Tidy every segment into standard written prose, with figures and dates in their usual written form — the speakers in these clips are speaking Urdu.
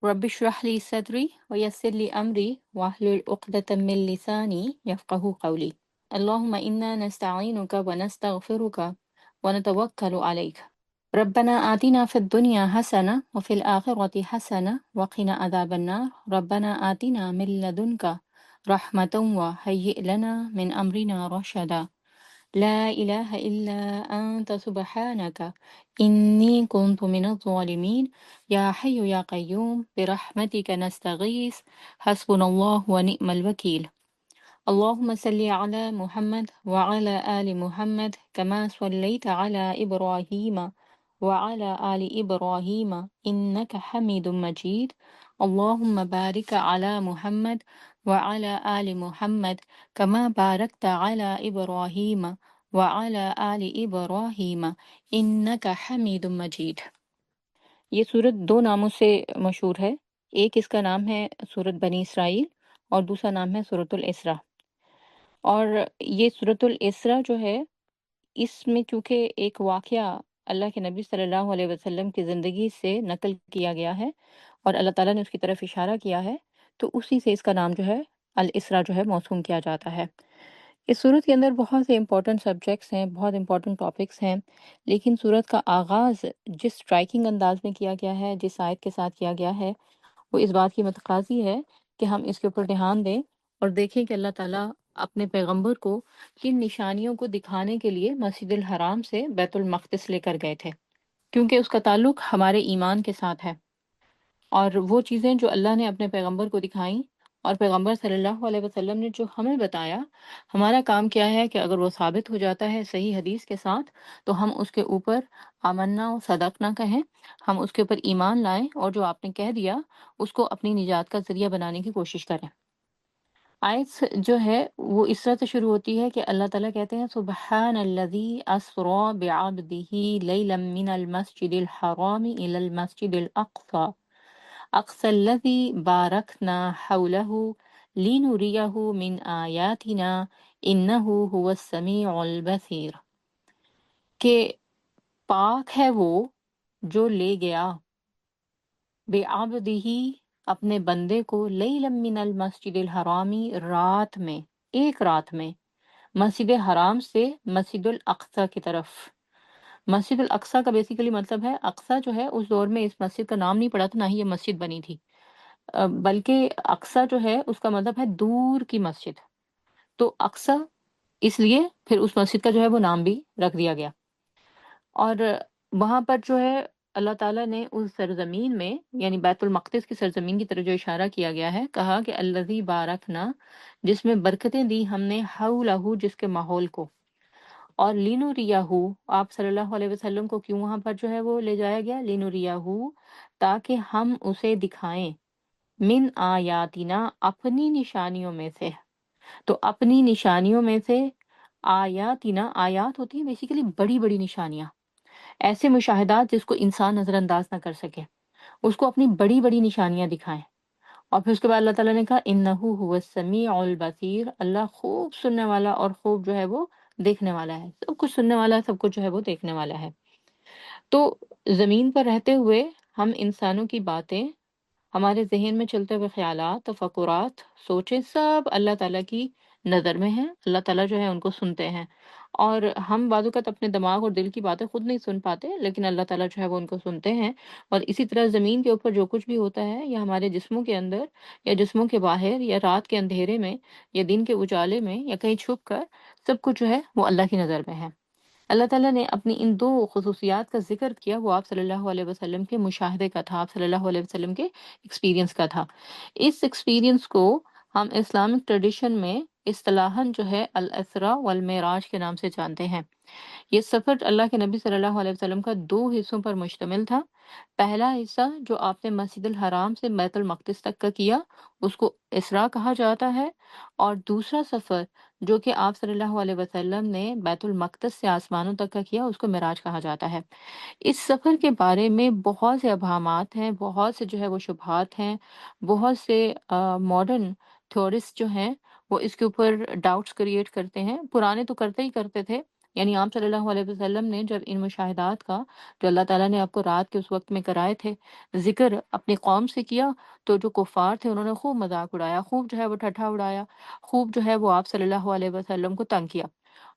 رب اشرح لي صدري ويسر لي أمري واحلل عقدة من لساني يفقه قولي. اللهم إنا نستعينك ونستغفرك ونتوكل عليك. ربنا آتنا في الدنيا حسنة وفي الآخرة حسنة وقنا عذاب النار. ربنا آتنا من لدنك رحمة وهيئ لنا من أمرنا رشدا. لا إله إلا أنت سبحانك إني كنت من الظالمين. يا حي يا قيوم برحمتك نستغيث. حسبنا الله ونعم الوكيل. اللهم صل على محمد وعلى آل محمد كما صليت على إبراهيم وعلى آل إبراهيم إنك حميد مجيد. اللهم بارك على محمد وعلى آل محمد كما باركت على إبراهيم وعلى آل إبراهيم إنك حميد مجيد. یہ سورت دو ناموں سے مشہور ہے. ایک اس کا نام ہے سورت بنی اسرائیل اور دوسرا نام ہے سورت الاسراء. اور یہ سورت الاسراء جو ہے، اس میں چونکہ ایک واقعہ اللہ کے نبی صلی اللہ علیہ وسلم کی زندگی سے نقل کیا گیا ہے اور اللہ تعالیٰ نے اس کی طرف اشارہ کیا ہے، تو اسی سے اس کا نام جو ہے الاسراء جو ہے موسوم کیا جاتا ہے. اس صورت کے اندر بہت سے امپورٹنٹ سبجیکٹس ہیں، بہت امپورٹنٹ ٹاپکس ہیں، لیکن صورت کا آغاز جس اسٹرائکنگ انداز میں کیا گیا ہے، جس آیت کے ساتھ کیا گیا ہے، وہ اس بات کی متقاضی ہے کہ ہم اس کے اوپر دھیان دیں اور دیکھیں کہ اللہ تعالیٰ اپنے پیغمبر کو کن نشانیوں کو دکھانے کے لیے مسجد الحرام سے بیت المقدس لے کر گئے تھے، کیونکہ اس کا تعلق ہمارے ایمان کے ساتھ ہے. اور وہ چیزیں جو اللہ نے اپنے پیغمبر کو دکھائیں اور پیغمبر صلی اللہ علیہ وسلم نے جو ہمیں بتایا، ہمارا کام کیا ہے کہ اگر وہ ثابت ہو جاتا ہے صحیح حدیث کے ساتھ، تو ہم اس کے اوپر آمنا و صدقنا کہیں، ہم اس کے اوپر ایمان لائیں اور جو آپ نے کہہ دیا اس کو اپنی نجات کا ذریعہ بنانے کی کوشش کریں. آیت جو ہے وہ اس طرح سے شروع ہوتی ہے کہ اللہ تعالیٰ کہتے ہیں سبحان الذی اسری بعبدہ لیلا من المسجد الحرام الی المسجد الاقصی اقصى الذي باركنا حوله لنريه من آياتنا إنه هو السميع البصير. کہ پاک ہے وہ جو لے گیا بعبدہ اپنے بندے کو لیلا من المسجد الحرامی رات میں، ایک رات میں، مسجد حرام سے مسجد الاقصی کی طرف. مسجد الاقصی کا بیسیکلی مطلب ہے، اقصی جو ہے اس دور میں اس مسجد کا نام نہیں پڑا تھا، نہ ہی یہ مسجد بنی تھی، بلکہ اقصی جو ہے اس کا مطلب ہے دور کی مسجد. تو اقصی اس لیے پھر اس مسجد کا جو ہے وہ نام بھی رکھ دیا گیا. اور وہاں پر جو ہے اللہ تعالیٰ نے اس سرزمین میں، یعنی بیت المقدس کی سرزمین کی طرف جو اشارہ کیا گیا ہے، کہا کہ الذی بارکنا، جس میں برکتیں دی ہم نے، حولہ، جس کے ماحول کو، اور لینوریہ، آپ صلی اللہ علیہ وسلم کو کیوں وہاں پر جو ہے وہ لے جایا گیا، لینوریہ، تاکہ ہم اسے دکھائیں، من آیاتنا، اپنی نشانیوں میں سے. تو اپنی نشانیوں میں سے، آیاتنا، آیات ہوتی ہیں بیسیکلی بڑی بڑی نشانیاں، ایسے مشاہدات جس کو انسان نظر انداز نہ کر سکے، اس کو اپنی بڑی بڑی نشانیاں دکھائیں. اور پھر اس کے بعد اللہ تعالیٰ نے کہا انہ هو السمیع البصیر، اللہ خوب سننے والا اور خوب جو ہے وہ دیکھنے والا ہے، سب کچھ سننے والا ہے، سب کچھ جو ہے وہ دیکھنے والا ہے. تو زمین پر رہتے ہوئے ہم انسانوں کی باتیں، ہمارے ذہن میں چلتے ہوئے خیالات، تفکرات، سوچیں، سب اللہ تعالیٰ کی نظر میں ہیں. اللہ تعالیٰ جو ہے ان کو سنتے ہیں، اور ہم بعض اوقات اپنے دماغ اور دل کی باتیں خود نہیں سن پاتے، لیکن اللہ تعالیٰ جو ہے وہ ان کو سنتے ہیں. اور اسی طرح زمین کے اوپر جو کچھ بھی ہوتا ہے، یا ہمارے جسموں کے اندر یا جسموں کے باہر، یا رات کے اندھیرے میں یا دن کے اجالے میں یا کہیں چھپ کر، سب کچھ جو ہے وہ اللہ کی نظر میں ہے. اللہ تعالیٰ نے اپنی ان دو خصوصیات کا ذکر کیا، وہ آپ صلی اللہ علیہ وسلم کے مشاہدے کا تھا، آپ صلی اللہ علیہ وسلم کے ایکسپیرینس کا تھا. اس ایکسپیرینس کو ہم اسلامک ٹریڈیشن میں اصطلاحاً جو ہے الاسراء والمعراج کے نام سے جانتے ہیں. یہ سفر اللہ کے نبی صلی اللہ علیہ وسلم کا دو حصوں پر مشتمل تھا. پہلا حصہ جو آپ نے مسجد الحرام سے بیت المقدس تک کا کیا، اس کو اسراء کہا جاتا ہے. اور دوسرا سفر جو کہ آپ صلی اللہ علیہ وسلم نے بیت المقدس سے آسمانوں تک کا کیا، اس کو معراج کہا جاتا ہے. اس سفر کے بارے میں بہت سے ابہامات ہیں، بہت سے جو ہے وہ شبہات ہیں، بہت سے ماڈرن تھیورسٹ جو ہیں وہ اس کے اوپر ڈاؤٹس کریٹ کرتے ہیں. پرانے تو کرتے ہی کرتے تھے، یعنی آپ صلی اللہ علیہ وسلم نے جب ان مشاہدات کا، جو اللہ تعالیٰ نے آپ کو رات کے اس وقت میں کرائے تھے، ذکر اپنی قوم سے کیا، تو جو کفار تھے انہوں نے خوب مذاق اڑایا، خوب جو ہے وہ ٹھٹھا اڑایا، خوب جو ہے وہ آپ صلی اللہ علیہ وسلم کو تنگ کیا۔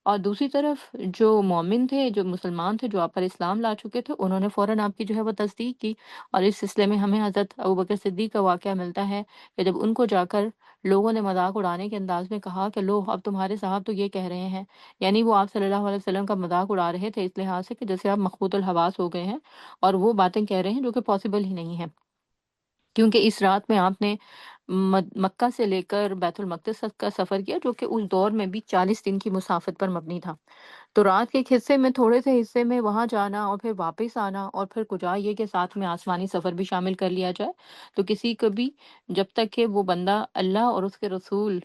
اور دوسری طرف جو مومن تھے، جو مسلمان تھے، جو آپ پر اسلام لا چکے تھے، انہوں نے فوراً آپ کی جو ہے وہ تصدیق کی۔ اور اس سلسلے میں ہمیں حضرت ابوبکر صدیق کا واقعہ ملتا ہے کہ جب ان کو جا کر لوگوں نے مذاق اڑانے کے انداز میں کہا کہ لو اب تمہارے صاحب تو یہ کہہ رہے ہیں، یعنی وہ آپ صلی اللہ علیہ وسلم کا مذاق اڑا رہے تھے اس لحاظ سے کہ جیسے آپ مخبوط الحواس ہو گئے ہیں اور وہ باتیں کہہ رہے ہیں جو کہ پاسبل ہی نہیں ہیں، کیونکہ اس رات میں آپ نے مکہ سے لے کر بیت المقدس تک کا سفر کیا، جو کہ اس دور میں بھی 40 دن کی مسافت پر مبنی تھا۔ تو رات کے ایک حصے میں، تھوڑے سے حصے میں وہاں جانا اور پھر واپس آنا، اور پھر کجا یہ کہ ساتھ میں آسمانی سفر بھی شامل کر لیا جائے، تو کسی کو بھی جب تک کہ وہ بندہ اللہ اور اس کے رسول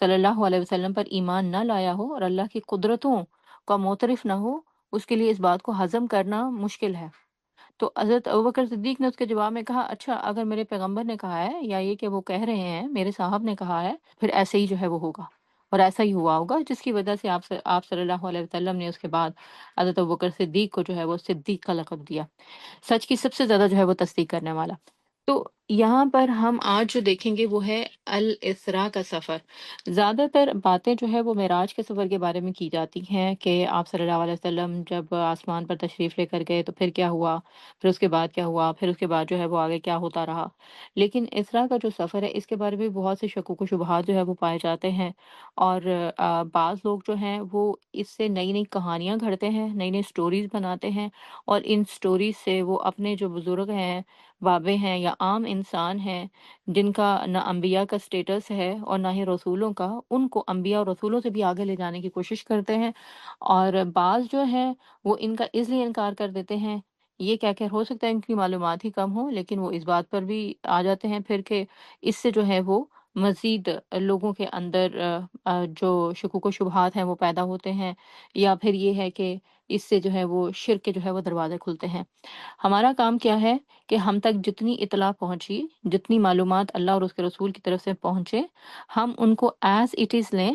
صلی اللہ علیہ وسلم پر ایمان نہ لایا ہو اور اللہ کی قدرتوں کا معترف نہ ہو، اس کے لیے اس بات کو ہضم کرنا مشکل ہے۔ تو حضرت ابوبکر صدیق نے اس کے جواب میں کہا، اچھا اگر میرے پیغمبر نے کہا ہے یا یہ کہ وہ کہہ رہے ہیں میرے صاحب نے کہا ہے، پھر ایسے ہی جو ہے وہ ہوگا، اور ایسا ہی ہوا ہوگا، جس کی وجہ سے آپ صلی اللہ علیہ وسلم نے اس کے بعد حضرت ابوبکر صدیق کو جو ہے وہ صدیق کا لقب دیا، سچ کی سب سے زیادہ جو ہے وہ تصدیق کرنے والا۔ تو یہاں پر ہم آج جو دیکھیں گے وہ ہے الاسراء کا سفر۔ زیادہ تر باتیں جو ہے وہ معراج کے سفر کے بارے میں کی جاتی ہیں کہ آپ صلی اللہ علیہ وسلم جب آسمان پر تشریف لے کر گئے تو پھر کیا ہوا، پھر اس کے بعد کیا ہوا، پھر اس کے بعد جو ہے وہ آگے کیا ہوتا رہا۔ لیکن اسراء کا جو سفر ہے اس کے بارے میں بہت سے شکوک و شبہات جو ہے وہ پائے جاتے ہیں، اور بعض لوگ جو ہیں وہ اس سے نئی نئی کہانیاں گھڑتے ہیں، نئی نئی سٹوریز بناتے ہیں، اور ان سٹوریز سے وہ اپنے جو بزرگ ہیں، بابے ہیں یا عام انسان ہیں، جن کا نہ انبیاء کا سٹیٹس ہے اور نہ ہی رسولوں کا، ان کو انبیاء اور رسولوں سے بھی آگے لے جانے کی کوشش کرتے ہیں۔ اور بعض جو ہیں وہ ان کا اس لیے انکار کر دیتے ہیں، یہ کہہ کر ہو سکتا ہے ان کی معلومات ہی کم ہو، لیکن وہ اس بات پر بھی آ جاتے ہیں پھر کہ اس سے جو ہے وہ مزید لوگوں کے اندر جو شکوک و شبہات ہیں وہ پیدا ہوتے ہیں، یا پھر یہ ہے کہ اس سے جو ہے وہ شرک کے جو ہے وہ دروازے کھلتے ہیں۔ ہمارا کام کیا ہے کہ ہم تک جتنی اطلاع پہنچی، جتنی معلومات اللہ اور اس کے رسول کی طرف سے پہنچے، ہم ان کو ایز اٹ از لیں،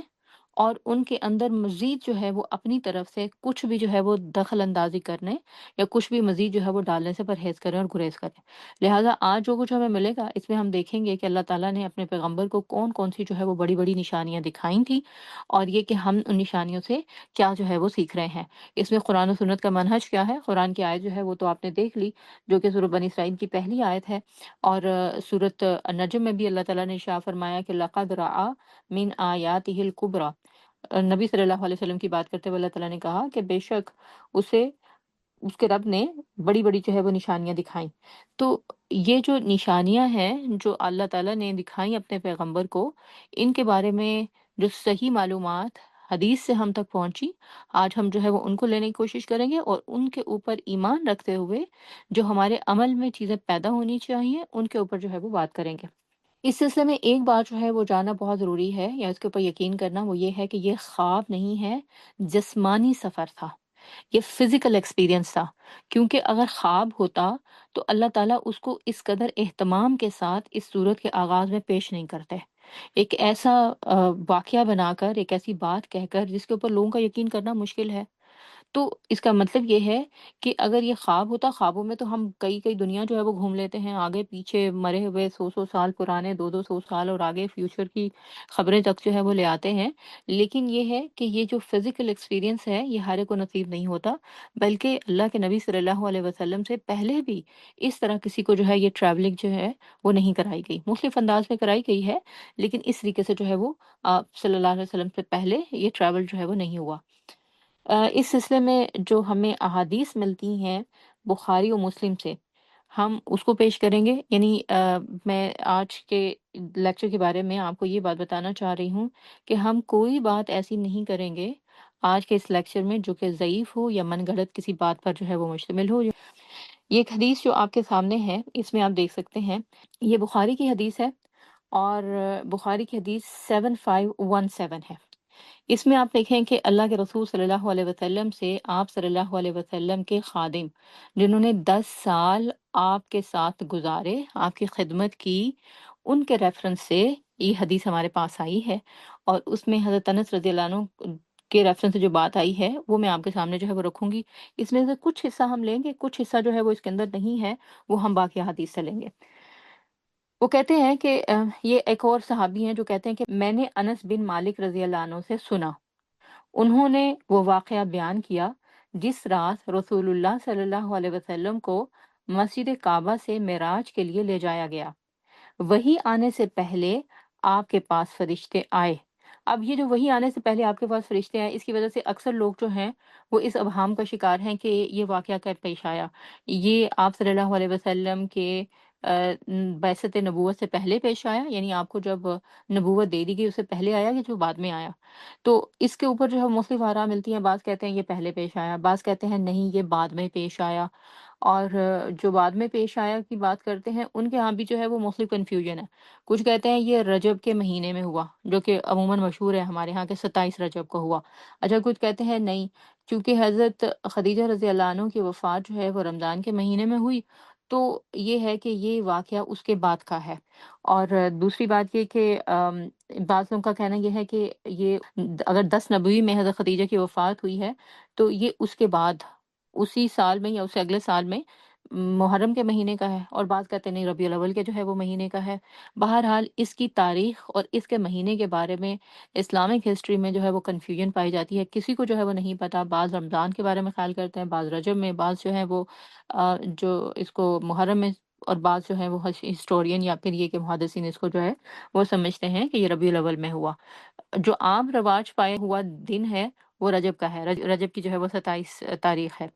اور ان کے اندر مزید جو ہے وہ اپنی طرف سے کچھ بھی جو ہے وہ دخل اندازی کرنے یا کچھ بھی مزید جو ہے وہ ڈالنے سے پرہیز کریں اور گریز کریں۔ لہٰذا آج جو کچھ ہمیں ملے گا اس میں ہم دیکھیں گے کہ اللہ تعالیٰ نے اپنے پیغمبر کو کون کون سی جو ہے وہ بڑی بڑی نشانیاں دکھائی تھیں، اور یہ کہ ہم ان نشانیوں سے کیا جو ہے وہ سیکھ رہے ہیں۔ اس میں قرآن و سنت کا منہج کیا ہے؟ قرآن کی آیت جو ہے وہ تو آپ نے دیکھ لی، جو کہ سورہ بنی اسرائیل کی پہلی آیت ہے، اور سورۃ النجم میں بھی اللہ تعالیٰ نے ارشاد فرمایا کہ لقد رأى من آیاتہ الکبریٰ۔ نبی صلی اللہ علیہ وسلم کی بات کرتے ہوئے اللہ تعالیٰ نے کہا کہ بے شک اسے اس کے رب نے بڑی بڑی جو ہے وہ نشانیاں دکھائیں۔ تو یہ جو نشانیاں ہیں جو اللہ تعالیٰ نے دکھائیں اپنے پیغمبر کو، ان کے بارے میں جو صحیح معلومات حدیث سے ہم تک پہنچی، آج ہم جو ہے وہ ان کو لینے کی کوشش کریں گے، اور ان کے اوپر ایمان رکھتے ہوئے جو ہمارے عمل میں چیزیں پیدا ہونی چاہیے ان کے اوپر جو ہے وہ بات کریں گے۔ اس سلسلے میں ایک بات جو ہے وہ جاننا بہت ضروری ہے، یا اس کے اوپر یقین کرنا، وہ یہ ہے کہ یہ خواب نہیں ہے، جسمانی سفر تھا، یہ فزیکل ایکسپیرینس تھا۔ کیونکہ اگر خواب ہوتا تو اللہ تعالیٰ اس کو اس قدر اہتمام کے ساتھ اس صورت کے آغاز میں پیش نہیں کرتے، ایک ایسا واقعہ بنا کر، ایک ایسی بات کہہ کر جس کے اوپر لوگوں کا یقین کرنا مشکل ہے۔ تو اس کا مطلب یہ ہے کہ اگر یہ خواب ہوتا، خوابوں میں تو ہم کئی کئی دنیا جو ہے وہ گھوم لیتے ہیں، آگے پیچھے مرے ہوئے 100 100 سال پرانے، 200 200 سال اور آگے فیوچر کی خبریں تک جو ہے وہ لے آتے ہیں، لیکن یہ ہے کہ یہ جو فزیکل ایکسپیرینس ہے یہ ہر ایک کو نصیب نہیں ہوتا، بلکہ اللہ کے نبی صلی اللہ علیہ وسلم سے پہلے بھی اس طرح کسی کو جو ہے یہ ٹریولنگ جو ہے وہ نہیں کرائی گئی، مختلف انداز میں کرائی گئی ہے، لیکن اس طریقے سے جو ہے وہ آپ صلی اللہ علیہ وسلم سے پہلے یہ ٹریول جو ہے وہ نہیں ہوا۔ اس سلسلے میں جو ہمیں احادیث ملتی ہیں بخاری و مسلم سے، ہم اس کو پیش کریں گے۔ یعنی میں آج کے لیکچر کے بارے میں آپ کو یہ بات بتانا چاہ رہی ہوں کہ ہم کوئی بات ایسی نہیں کریں گے آج کے اس لیکچر میں جو کہ ضعیف ہو یا من گھڑت کسی بات پر جو ہے وہ مشتمل ہو۔ یہ ایک حدیث جو آپ کے سامنے ہے، اس میں آپ دیکھ سکتے ہیں، یہ بخاری کی حدیث ہے، اور بخاری کی حدیث 7517 ہے۔ اس میں آپ دیکھیں کہ اللہ کے رسول صلی اللہ علیہ وسلم سے آپ صلی اللہ علیہ وسلم کے خادم، جنہوں نے 10 سال آپ کے ساتھ گزارے، آپ کی خدمت کی، ان کے ریفرنس سے یہ حدیث ہمارے پاس آئی ہے، اور اس میں حضرت انس رضی اللہ عنہ کے ریفرنس سے جو بات آئی ہے وہ میں آپ کے سامنے جو ہے وہ رکھوں گی۔ اس میں سے کچھ حصہ ہم لیں گے، کچھ حصہ جو ہے وہ اس کے اندر نہیں ہے، وہ ہم باقی حدیث سے لیں گے۔ وہ کہتے ہیں کہ یہ ایک اور صحابی ہیں جو کہتے ہیں کہ میں نے انس بن مالک رضی اللہ عنہ سے سنا، انہوں نے وہ واقعہ بیان کیا جس رات رسول اللہ صلی اللہ علیہ وسلم کو مسجد کعبہ سے معراج کے لیے لے جایا گیا، وہی آنے سے پہلے آپ کے پاس فرشتے آئے۔ اب یہ جو وہی آنے سے پہلے آپ کے پاس فرشتے آئے، اس کی وجہ سے اکثر لوگ جو ہیں وہ اس ابہام کا شکار ہیں کہ یہ واقعہ کب پیش آیا۔ یہ آپ صلی اللہ علیہ وسلم کے بعثت نبوت سے پہلے پیش آیا، یعنی آپ کو جب نبوت دے دی گئی اس سے پہلے آیا، یا جو بعد میں آیا؟ تو اس کے اوپر جو ہے مختلف آراء ملتی ہیں، بعض کہتے ہیں یہ پہلے پیش آیا، بعض کہتے ہیں نہیں یہ بعد میں پیش آیا، اور جو بعد میں پیش آیا کی بات کرتے ہیں ان کے ہاں بھی جو ہے وہ مختلف کنفیوژن ہے۔ کچھ کہتے ہیں یہ رجب کے مہینے میں ہوا، جو کہ عموماً مشہور ہے ہمارے ہاں کہ 27 رجب کو ہوا۔ اچھا، کچھ کہتے ہیں نہیں، چونکہ حضرت خدیجہ رضی اللہ عنہ کی وفات جو ہے وہ رمضان کے مہینے میں ہوئی، تو یہ ہے کہ یہ واقعہ اس کے بعد کا ہے۔ اور دوسری بات یہ کہ بعض لوگوں کا کہنا یہ ہے کہ یہ اگر 10 نبوی میں حضرت خدیجہ کی وفات ہوئی ہے تو یہ اس کے بعد اسی سال میں یا اس سے اگلے سال میں محرم کے مہینے کا ہے، اور بعض کہتے ہیں نہیں ربیع الاول کے جو ہے وہ مہینے کا ہے۔ بہرحال اس کی تاریخ اور اس کے مہینے کے بارے میں اسلامک ہسٹری میں جو ہے وہ کنفیوژن پائی جاتی ہے، کسی کو جو ہے وہ نہیں پتہ، بعض رمضان کے بارے میں خیال کرتے ہیں، بعض رجب میں، بعض جو ہے وہ جو اس کو محرم میں، اور بعض جو ہے وہ ہسٹورین یا پھر یہ کہ محدثین اس کو جو ہے وہ سمجھتے ہیں کہ یہ ربیع الاول میں ہوا۔ جو عام رواج پائے ہوا دن ہے وہ رجب کا ہے، رجب کی جو ہے وہ 27 تاریخ ہے،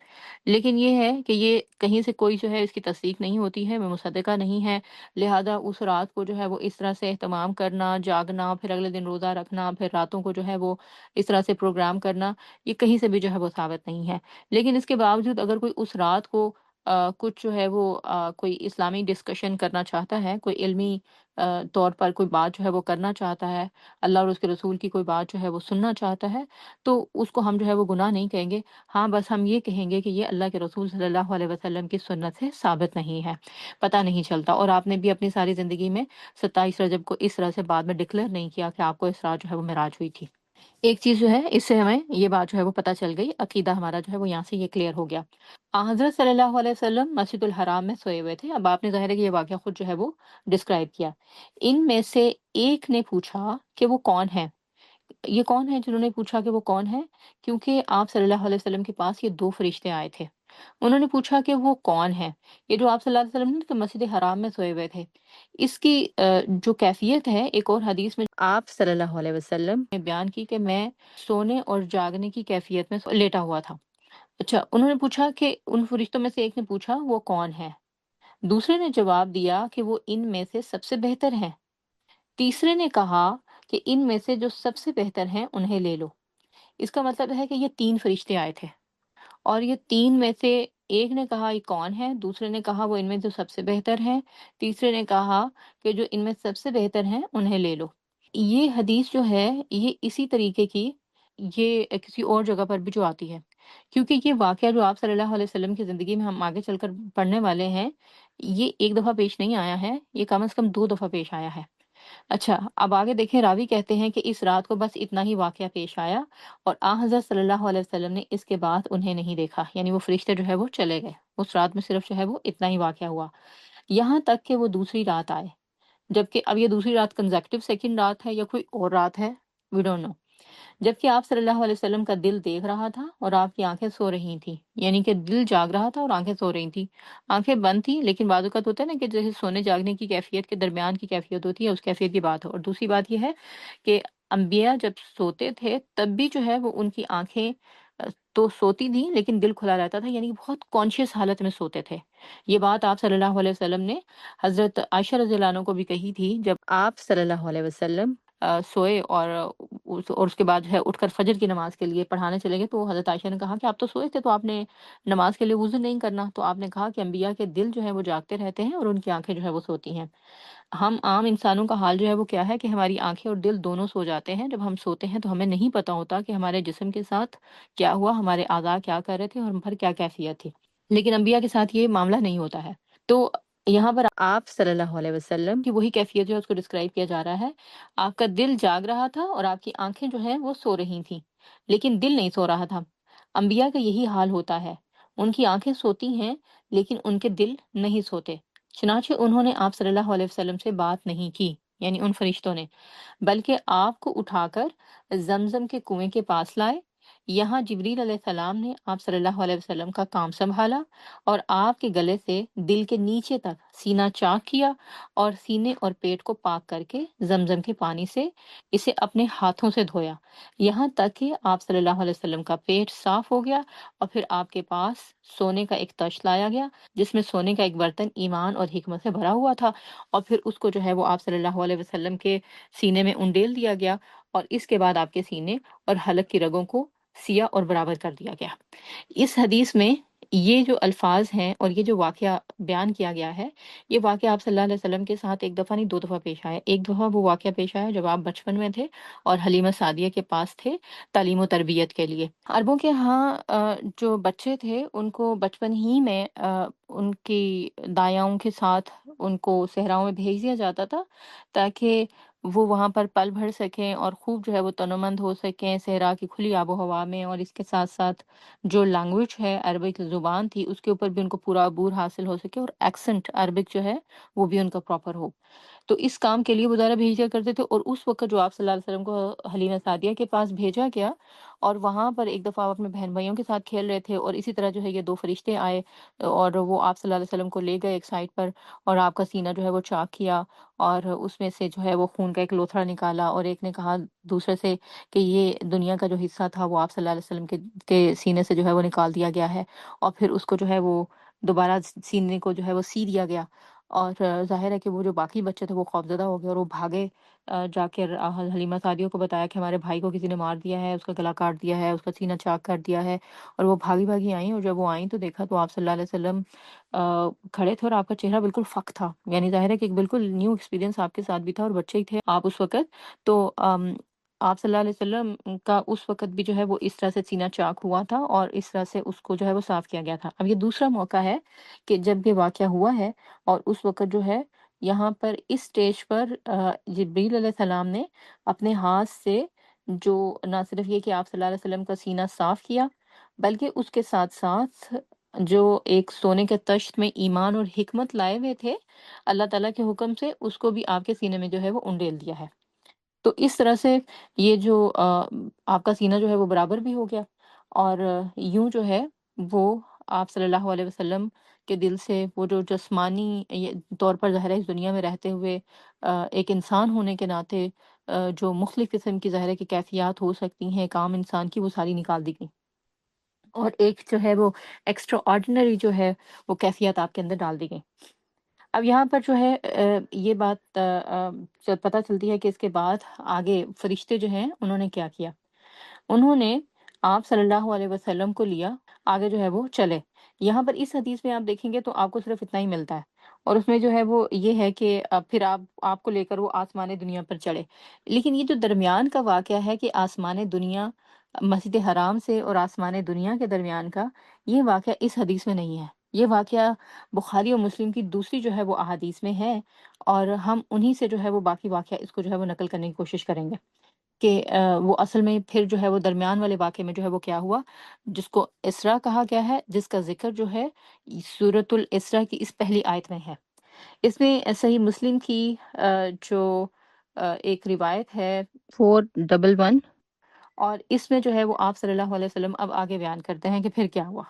لیکن یہ ہے کہ یہ کہیں سے کوئی جو ہے اس کی تصدیق نہیں ہوتی ہے، میں مصدقہ نہیں ہے، لہذا اس رات کو جو ہے وہ اس طرح سے اہتمام کرنا، جاگنا، پھر اگلے دن روزہ رکھنا، پھر راتوں کو جو ہے وہ اس طرح سے پروگرام کرنا، یہ کہیں سے بھی جو ہے وہ ثابت نہیں ہے۔ لیکن اس کے باوجود اگر کوئی اس رات کو کچھ جو ہے وہ کوئی اسلامی ڈسکشن کرنا چاہتا ہے، کوئی علمی طور پر کوئی بات جو ہے وہ کرنا چاہتا ہے، اللہ اور اس کے رسول کی کوئی بات جو ہے وہ سننا چاہتا ہے، تو اس کو ہم جو ہے وہ گناہ نہیں کہیں گے۔ ہاں بس ہم یہ کہیں گے کہ یہ اللہ کے رسول صلی اللہ علیہ وسلم کی سنت سے ثابت نہیں ہے، پتہ نہیں چلتا، اور آپ نے بھی اپنی ساری زندگی میں 27 رجب کو اس طرح سے بعد میں ڈکلیئر نہیں کیا کہ آپ کو اس رات جو ہے وہ معراج ہوئی تھی۔ ایک چیز جو ہے اس سے ہمیں یہ بات جو ہے وہ پتہ چل گئی، عقیدہ ہمارا جو ہے وہ یہاں سے یہ کلیئر ہو گیا۔ حضرت صلی اللہ علیہ وسلم مسجد الحرام میں سوئے ہوئے تھے، اب آپ نے ظاہر ہے کہ یہ واقعہ خود جو ہے وہ ڈسکرائب کیا۔ ان میں سے ایک نے پوچھا کہ وہ کون ہے؟ یہ کون ہے جنہوں نے پوچھا کہ وہ کون ہے؟ کیونکہ آپ صلی اللہ علیہ وسلم کے پاس یہ 2 فرشتے آئے تھے، انہوں نے پوچھا کہ وہ کون ہے؟ یہ جو آپ صلی اللہ علیہ وسلم نے تو مسجد حرام میں سوئے ہوئے تھے، اس کی جو کیفیت ہے ایک اور حدیث میں آپ صلی اللہ علیہ وسلم نے بیان کی کہ میں سونے اور جاگنے کی کیفیت میں لیٹا ہوا تھا۔ اچھا، انہوں نے پوچھا کہ ان فرشتوں میں سے ایک نے پوچھا وہ کون ہے؟ دوسرے نے جواب دیا کہ وہ ان میں سے سب سے بہتر ہیں۔ تیسرے نے کہا کہ ان میں سے جو سب سے بہتر ہیں انہیں لے لو۔ اس کا مطلب ہے کہ یہ 3 فرشتے آئے تھے، اور یہ 3 میں سے ایک نے کہا یہ کون ہے، دوسرے نے کہا وہ ان میں جو سب سے بہتر ہیں، تیسرے نے کہا کہ جو ان میں سب سے بہتر ہیں انہیں لے لو۔ یہ حدیث جو ہے یہ اسی طریقے کی یہ کسی اور جگہ پر بھی جو آتی ہے، کیونکہ یہ واقعہ جو آپ صلی اللہ علیہ وسلم کی زندگی میں ہم آگے چل کر پڑھنے والے ہیں، یہ ایک دفعہ پیش نہیں آیا ہے، یہ کم از کم 2 دفعہ پیش آیا ہے۔ اچھا، اب آگے دیکھیں، راوی کہتے ہیں کہ اس رات کو بس اتنا ہی واقعہ پیش آیا، اور حضرت صلی اللہ علیہ وسلم نے اس کے بعد انہیں نہیں دیکھا، یعنی وہ فرشتے جو ہے وہ چلے گئے، اس رات میں صرف جو ہے وہ اتنا ہی واقعہ ہوا، یہاں تک کہ وہ دوسری رات آئے، جبکہ اب یہ دوسری رات کنزیکٹو سیکنڈ رات ہے یا کوئی اور رات ہے، وی ڈونٹ نو، جبکہ آپ صلی اللہ علیہ وسلم کا دل دیکھ رہا تھا اور آپ کی آنکھیں سو رہی تھیں، یعنی کہ دل جاگ رہا تھا اور آنکھیں سو رہی تھیں، آنکھیں بند تھیں، لیکن بعض اوقات ہوتا ہے نا کہ جیسے سونے جاگنے کی کیفیت کے درمیان کی کیفیت ہوتی ہے، اس کیفیت کی بات ہو۔ اور دوسری بات یہ ہے کہ انبیاء جب سوتے تھے تب بھی جو ہے وہ ان کی آنکھیں تو سوتی تھیں لیکن دل کھلا رہتا تھا، یعنی بہت کانشیس حالت میں سوتے تھے۔ یہ بات آپ صلی اللہ علیہ وسلم نے حضرت عائشہ رضی اللہ عنہ کو بھی کہی تھی، جب آپ صلی اللہ علیہ وسلم سوئے اور اس کے بعد جو ہے اٹھ کر فجر کی نماز کے لیے پڑھانے چلے گئے، تو حضرت عائشہ نے کہا کہ آپ تو سوئے تھے، تو آپ نے نماز کے لیے وضو نہیں کرنا؟ تو آپ نے کہا کہ انبیاء کے دل جو ہے وہ جاگتے رہتے ہیں اور ان کی آنکھیں جو ہے وہ سوتی ہیں۔ ہم عام انسانوں کا حال جو ہے وہ کیا ہے کہ ہماری آنکھیں اور دل دونوں سو جاتے ہیں، جب ہم سوتے ہیں تو ہمیں نہیں پتہ ہوتا کہ ہمارے جسم کے ساتھ کیا ہوا، ہمارے اعضاء کیا کر رہے تھے اور ہم پر کیا کیفیت تھی، لیکن انبیاء کے ساتھ یہ معاملہ نہیں ہوتا ہے۔ تو یہاں پر آپ صلی اللہ علیہ وسلم کی وہی کیفیت جو ہے اس کو ڈسکرائب کیا جا رہا ہے، آپ کا دل جاگ رہا تھا اور آپ کی آنکھیں جو ہیں وہ سو رہی تھیں، لیکن دل نہیں سو رہا تھا۔ انبیاء کا یہی حال ہوتا ہے، ان کی آنکھیں سوتی ہیں لیکن ان کے دل نہیں سوتے۔ چنانچہ انہوں نے آپ صلی اللہ علیہ وسلم سے بات نہیں کی، یعنی ان فرشتوں نے، بلکہ آپ کو اٹھا کر زمزم کے کنویں کے پاس لائے۔ یہاں جبریل علیہ السلام نے آپ صلی اللہ علیہ وسلم کا کام سنبھالا اور آپ کے گلے سے دل کے نیچے تک سینہ چاک کیا اور سینے اور پیٹ کو پاک کر کے زمزم کے پانی سے اسے اپنے ہاتھوں سے دھویا، یہاں تک کہ آپ صلی اللہ علیہ وسلم کا پیٹ صاف ہو گیا، اور پھر آپ کے پاس سونے کا ایک تشت لایا گیا جس میں سونے کا ایک برتن ایمان اور حکمت سے بھرا ہوا تھا، اور پھر اس کو جو ہے وہ آپ صلی اللہ علیہ وسلم کے سینے میں انڈیل دیا گیا، اور اس کے بعد آپ کے سینے اور حلق کی رگوں کو سیاہ اور برابر کر دیا گیا۔ اس حدیث میں یہ جو الفاظ ہیں اور یہ جو واقعہ بیان کیا گیا ہے، یہ واقعہ آپ صلی اللہ علیہ وسلم کے ساتھ ایک دفعہ نہیں، دو دفعہ پیش آیا۔ ایک دفعہ وہ واقعہ پیش آیا جب آپ بچپن میں تھے اور حلیمہ سعدیہ کے پاس تھے تعلیم و تربیت کے لیے۔ عربوں کے ہاں جو بچے تھے ان کو بچپن ہی میں ان کی دایاؤں کے ساتھ ان کو صحراؤں میں بھیج دیا جاتا تھا تاکہ وہ وہاں پر پل بھر سکیں اور خوب جو ہے وہ تنومند ہو سکیں صحرا کی کھلی آب و ہوا میں، اور اس کے ساتھ ساتھ جو لینگویج ہے عربک زبان تھی اس کے اوپر بھی ان کو پورا عبور حاصل ہو سکے، اور ایکسنٹ عربک جو ہے وہ بھی ان کا پراپر ہو۔ تو اس کام کے لیے وہ ذرا بھیج دیا کرتے تھے، اور اس وقت جو آپ صلی اللہ علیہ وسلم کو حلیمہ سعدیہ کے پاس بھیجا گیا، اور وہاں پر ایک دفعہ آپ اپنے بہن بھائیوں کے ساتھ کھیل رہے تھے اور اسی طرح جو ہے یہ دو فرشتے آئے اور وہ آپ صلی اللہ علیہ وسلم کو لے گئے ایک سائڈ پر، اور آپ کا سینہ جو ہے وہ چاک کیا اور اس میں سے جو ہے وہ خون کا ایک لوتھڑا نکالا، اور ایک نے کہا دوسرے سے کہ یہ دنیا کا جو حصہ تھا وہ آپ صلی اللہ علیہ وسلم کے سینے سے جو ہے وہ نکال دیا گیا ہے، اور پھر اس کو جو ہے وہ دوبارہ سینے کو جو ہے وہ سی دیا گیا، اور ظاہر ہے کہ وہ جو باقی بچے تھے وہ خوفزدہ ہو گئے اور وہ بھاگے، جا کے حلیمہ سعدیہ کو بتایا کہ ہمارے بھائی کو کسی نے مار دیا ہے، اس کا گلا کاٹ دیا ہے، اس کا سینہ چاک کر دیا ہے، اور وہ بھاگی بھاگی آئیں، اور جب وہ آئیں تو دیکھا تو آپ صلی اللہ علیہ وسلم کھڑے تھے اور آپ کا چہرہ بالکل فک تھا، یعنی ظاہر ہے کہ ایک بالکل نیو ایکسپیرینس آپ کے ساتھ بھی تھا اور بچے ہی تھے آپ اس وقت، تو آپ صلی اللہ علیہ وسلم کا اس وقت بھی جو ہے وہ اس طرح سے سینہ چاک ہوا تھا اور اس طرح سے اس کو جو ہے وہ صاف کیا گیا تھا۔ اب یہ دوسرا موقع ہے کہ جب یہ واقعہ ہوا ہے، اور اس وقت جو ہے یہاں پر اس سٹیج پر جبریل علیہ السلام نے اپنے ہاتھ سے جو نہ صرف یہ کہ آپ صلی اللہ علیہ وسلم کا سینہ صاف کیا، بلکہ اس کے ساتھ ساتھ جو ایک سونے کے تشت میں ایمان اور حکمت لائے ہوئے تھے اللہ تعالیٰ کے حکم سے، اس کو بھی آپ کے سینے میں جو ہے وہ انڈیل دیا ہے۔ تو اس طرح سے یہ جو آپ کا سینہ جو ہے وہ برابر بھی ہو گیا، اور یوں جو ہے وہ آپ صلی اللہ علیہ وسلم کے دل سے وہ جو جسمانی طور پر ظاہر ہے اس دنیا میں رہتے ہوئے ایک انسان ہونے کے ناطے جو مختلف قسم کی ظاہر ہے کہ کیفیات ہو سکتی ہیں ایک عام انسان کی، وہ ساری نکال دی گئی، اور ایک جو ہے وہ ایکسٹرا آرڈنری جو ہے وہ کیفیت آپ کے اندر ڈال دی گئی۔ اب یہاں پر جو ہے یہ بات پتہ چلتی ہے کہ اس کے بعد آگے فرشتے جو ہیں انہوں نے کیا کیا، انہوں نے آپ صلی اللہ علیہ وسلم کو لیا، آگے جو ہے وہ چلے۔ یہاں پر اس حدیث میں آپ دیکھیں گے تو آپ کو صرف اتنا ہی ملتا ہے، اور اس میں جو ہے وہ یہ ہے کہ پھر آپ کو لے کر وہ آسمان دنیا پر چڑھے، لیکن یہ جو درمیان کا واقعہ ہے کہ آسمان دنیا مسجد حرام سے اور آسمان دنیا کے درمیان کا، یہ واقعہ اس حدیث میں نہیں ہے، یہ واقعہ بخاری اور مسلم کی دوسری جو ہے وہ احادیث میں ہے، اور ہم انہی سے جو ہے وہ باقی واقعہ اس کو جو ہے وہ نقل کرنے کی کوشش کریں گے کہ وہ اصل میں پھر جو ہے وہ درمیان والے واقعے میں جو ہے وہ کیا ہوا، جس کو اسراء کہا گیا ہے، جس کا ذکر جو ہے سورۃ الاسراء کی اس پہلی آیت میں ہے۔ اس میں صحیح مسلم کی جو ایک روایت ہے 411، اور اس میں جو ہے وہ آپ صلی اللہ علیہ وسلم اب آگے بیان کرتے ہیں کہ پھر کیا ہوا۔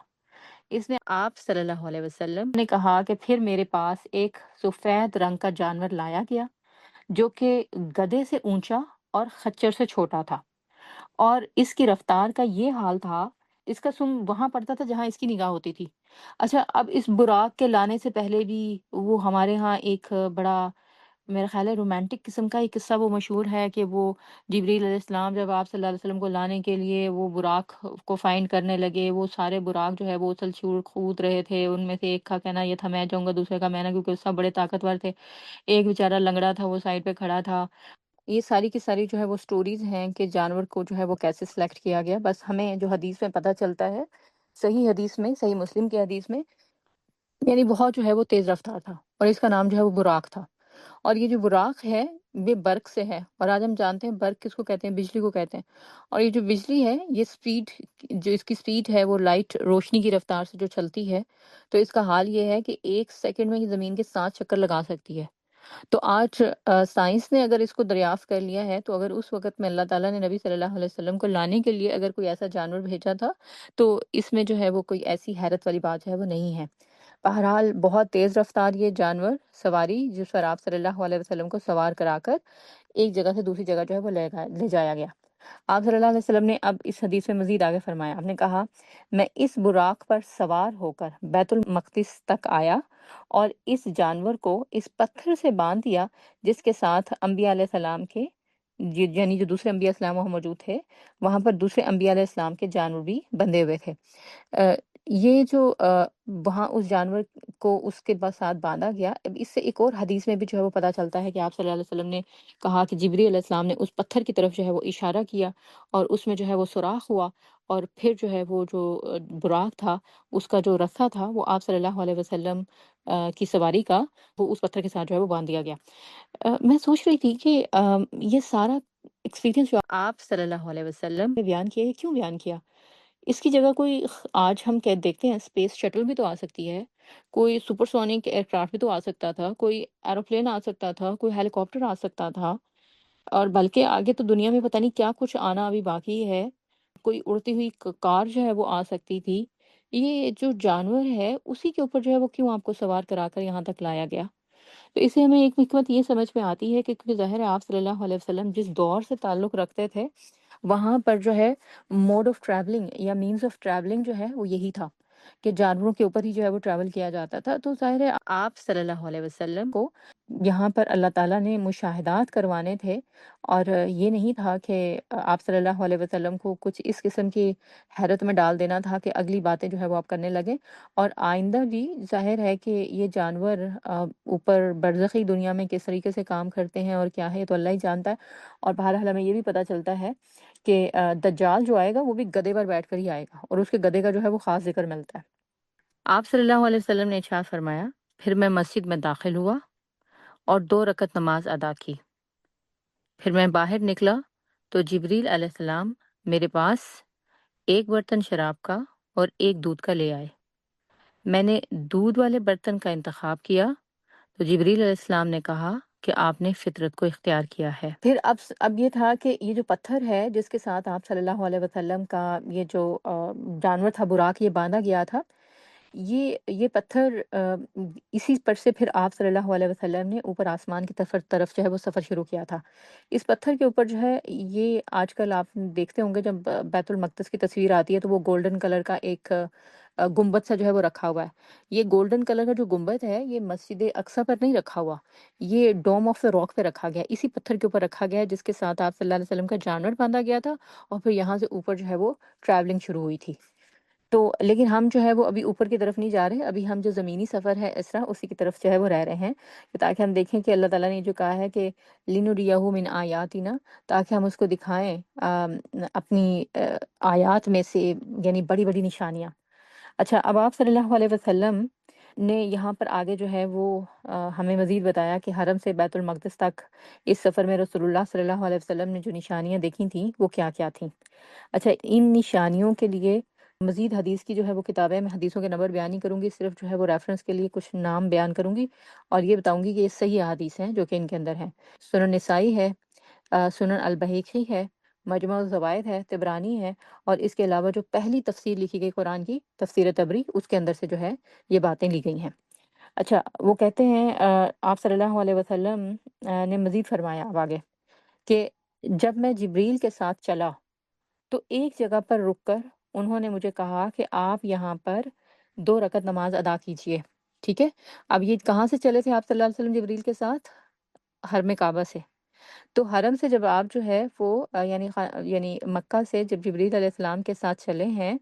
اس میں آپ صلی اللہ علیہ وسلم نے کہا کہ پھر میرے پاس ایک سفید رنگ کا جانور لایا گیا جو کہ گدھے سے اونچا اور خچر سے چھوٹا تھا، اور اس کی رفتار کا یہ حال تھا، اس کا سم وہاں پڑتا تھا جہاں اس کی نگاہ ہوتی تھی۔ اچھا، اب اس براق کے لانے سے پہلے بھی وہ ہمارے ہاں ایک بڑا میرا خیال ہے رومانٹک قسم کا ایک قصہ وہ مشہور ہے کہ وہ جبریل علیہ السلام جب آپ صلی اللہ علیہ وسلم کو لانے کے لیے وہ براق کو فائنڈ کرنے لگے، وہ سارے براق جو ہے وہ اچھل کود رہے تھے، ان میں سے ایک کا کہنا یہ تھا میں جاؤں گا، دوسرے کا میں نہ، کیونکہ سب بڑے طاقتور تھے، ایک بیچارہ لنگڑا تھا وہ سائڈ پہ کھڑا تھا۔ یہ ساری کی ساری جو ہے وہ سٹوریز ہیں کہ جانور کو جو ہے وہ کیسے سلیکٹ کیا گیا، بس ہمیں جو حدیث میں پتہ چلتا ہے، صحیح حدیث میں، صحیح مسلم کی حدیث میں، یعنی بہت جو ہے وہ تیز رفتار تھا اور اس کا نام جو ہے وہ براق تھا۔ اور یہ جو براق ہے یہ برق سے ہے، اور آج ہم جانتے ہیں برق کس کو کہتے ہیں، بجلی کو کہتے ہیں۔ اور یہ جو بجلی ہے یہ سپیڈ، جو اس کی سپیڈ ہے وہ لائٹ روشنی کی رفتار سے جو چلتی ہے، تو اس کا حال یہ ہے کہ 1 سیکنڈ میں یہ زمین کے 7 چکر لگا سکتی ہے۔ تو آج سائنس نے اگر اس کو دریافت کر لیا ہے، تو اگر اس وقت میں اللہ تعالیٰ نے نبی صلی اللہ علیہ وسلم کو لانے کے لیے اگر کوئی ایسا جانور بھیجا تھا، تو اس میں جو ہے وہ کوئی ایسی حیرت والی بات جو ہے وہ نہیں ہے۔ بہرحال بہت تیز رفتار یہ جانور سواری جس پر آپ صلی اللہ علیہ وسلم کو سوار کرا کر ایک جگہ سے دوسری جگہ جو ہے وہ لے جایا گیا۔ آپ صلی اللہ علیہ وسلم نے اب اس حدیث میں مزید آگے فرمایا، آپ نے کہا، میں اس براق پر سوار ہو کر بیت المقدس تک آیا اور اس جانور کو اس پتھر سے باندھ دیا جس کے ساتھ انبیاء علیہ السلام کے یعنی جو دوسرے انبیاء السلام وہاں موجود تھے، وہاں پر دوسرے انبیاء علیہ السلام کے جانور بھی بندھے ہوئے تھے۔ یہ جو وہاں اس جانور کو اس کے ساتھ باندھا گیا، اب اس سے ایک اور حدیث میں بھی جو ہے وہ پتہ چلتا ہے کہ آپ صلی اللہ علیہ وسلم نے کہا کہ جبریل علیہ السلام نے اس پتھر کی طرف جو ہے وہ اشارہ کیا اور اس میں جو ہے وہ سوراخ ہوا، اور پھر جو ہے وہ جو براق تھا اس کا جو رسا تھا وہ آپ صلی اللہ علیہ وسلم کی سواری کا وہ اس پتھر کے ساتھ جو ہے وہ باندھ دیا گیا۔ میں سوچ رہی تھی کہ یہ سارا ایکسپیرینس جو آپ صلی اللہ علیہ وسلم نے بیان کیا، یہ کیوں بیان کیا؟ اس کی جگہ کوئی آج ہم دیکھتے ہیں اسپیس شٹل بھی تو آ سکتی ہے، کوئی سپر سونک ایئر کرافٹ بھی تو آ سکتا تھا، کوئی ایروپلین آ سکتا تھا، کوئی ہیلی کاپٹر آ سکتا تھا، اور بلکہ آگے تو دنیا میں پتہ نہیں کیا کچھ آنا ابھی باقی ہے، کوئی اڑتی ہوئی کار جو ہے وہ آ سکتی تھی۔ یہ جو جانور ہے اسی کے اوپر جو ہے وہ کیوں آپ کو سوار کرا کر یہاں تک لایا گیا؟ تو اسے ہمیں ایک حکمت یہ سمجھ میں آتی ہے کہ کیونکہ ظاہر ہے آپ صلی اللہ علیہ وسلم جس دور سے تعلق رکھتے تھے وہاں پر جو ہے موڈ آف ٹریولنگ یا مینز آف ٹریولنگ جو ہے وہ یہی تھا کہ جانوروں کے اوپر ہی جو ہے وہ ٹریول کیا جاتا تھا۔ تو ظاہر ہے آپ صلی اللہ علیہ وسلم کو یہاں پر اللہ تعالیٰ نے مشاہدات کروانے تھے، اور یہ نہیں تھا کہ آپ صلی اللہ علیہ وسلم کو کچھ اس قسم کی حیرت میں ڈال دینا تھا کہ اگلی باتیں جو ہے وہ آپ کرنے لگے، اور آئندہ بھی ظاہر ہے کہ یہ جانور اوپر برزخی دنیا میں کس طریقے سے کام کرتے ہیں اور کیا ہے یہ تو اللہ ہی جانتا ہے۔ اور بہرحال ہمیں یہ بھی پتہ چلتا ہے کہ دجال جو آئے گا وہ بھی گدھے پر بیٹھ کر ہی آئے گا، اور اس کے گدھے کا جو ہے وہ خاص ذکر ملتا ہے۔ آپ صلی اللہ علیہ وسلم نے ارشاد فرمایا، پھر میں مسجد میں داخل ہوا اور 2 رکعت نماز ادا کی، پھر میں باہر نکلا تو جبریل علیہ السلام میرے پاس ایک برتن شراب کا اور ایک دودھ کا لے آئے۔ میں نے دودھ والے برتن کا انتخاب کیا تو جبریل علیہ السلام نے کہا کہ آپ نے فطرت کو اختیار کیا ہے۔ پھر اب یہ تھا کہ یہ جو پتھر ہے جس کے ساتھ آپ صلی اللہ علیہ وسلم کا یہ جو جانور تھا براق یہ باندھا گیا تھا، یہ پتھر اسی پر سے پھر آپ صلی اللہ علیہ وسلم نے اوپر آسمان کی طرف جو ہے وہ سفر شروع کیا تھا۔ اس پتھر کے اوپر جو ہے یہ آج کل آپ دیکھتے ہوں گے جب بیت المقدس کی تصویر آتی ہے تو وہ گولڈن کلر کا ایک گنبد سا جو ہے وہ رکھا ہوا ہے۔ یہ گولڈن کلر کا جو گنبد ہے یہ مسجد اقصی پر نہیں رکھا ہوا، یہ ڈوم آف دا راک پہ رکھا گیا، اسی پتھر کے اوپر رکھا گیا ہے جس کے ساتھ آپ صلی اللہ علیہ وسلم کا جانور باندھا گیا تھا، اور پھر یہاں سے اوپر جو ہے وہ ٹریولنگ شروع ہوئی تھی۔ تو لیکن ہم جو ہے وہ ابھی اوپر کی طرف نہیں جا رہے، ابھی ہم جو زمینی سفر ہے اسرا اسی کی طرف جو ہے وہ رہ رہے ہیں، کہ تاکہ ہم دیکھیں کہ اللہ تعالیٰ نے جو کہا ہے کہ لِنُرِيَهُ مِنْ آیاتنا، تاکہ ہم اس کو دکھائیں اپنی آیات میں سے، یعنی بڑی بڑی نشانیاں۔ اچھا، اب آپ صلی اللہ علیہ وسلم نے یہاں پر آگے جو ہے وہ ہمیں مزید بتایا کہ حرم سے بیت المقدس تک اس سفر میں رسول اللہ صلی اللہ علیہ وسلم نے جو نشانیاں دیکھی تھیں وہ کیا کیا تھیں۔ اچھا، ان نشانیوں کے لیے مزید حدیث کی جو ہے وہ کتابیں، میں حدیثوں کے نمبر بیان نہیں کروں گی، صرف جو ہے وہ ریفرنس کے لیے کچھ نام بیان کروں گی، اور یہ بتاؤں گی کہ یہ صحیح احادیث ہیں جو کہ ان کے اندر ہیں۔ سنن نسائی ہے، سنن البہیقی ہے، مجمع الزوائد ہے، طبرانی ہے، اور اس کے علاوہ جو پہلی تفسیر لکھی گئی قرآن کی، تفسیر تبری، اس کے اندر سے جو ہے یہ باتیں لی گئی ہیں۔ اچھا، وہ کہتے ہیں آپ صلی اللہ علیہ وسلم نے مزید فرمایا اب آگے کہ جب میں جبریل کے ساتھ چلا تو ایک جگہ پر رک کر انہوں نے مجھے کہا کہ آپ یہاں پر 2 رکعت نماز ادا کیجئے، ٹھیک ہے۔ اب یہ کہاں سے چلے تھے آپ صلی اللہ علیہ وسلم جبریل کے ساتھ؟ حرم کعبہ سے۔ تو حرم سے جب آپ جو ہے وہ یعنی مکہ سے جب جبریل علیہ السلام کے ساتھ چلے ہیں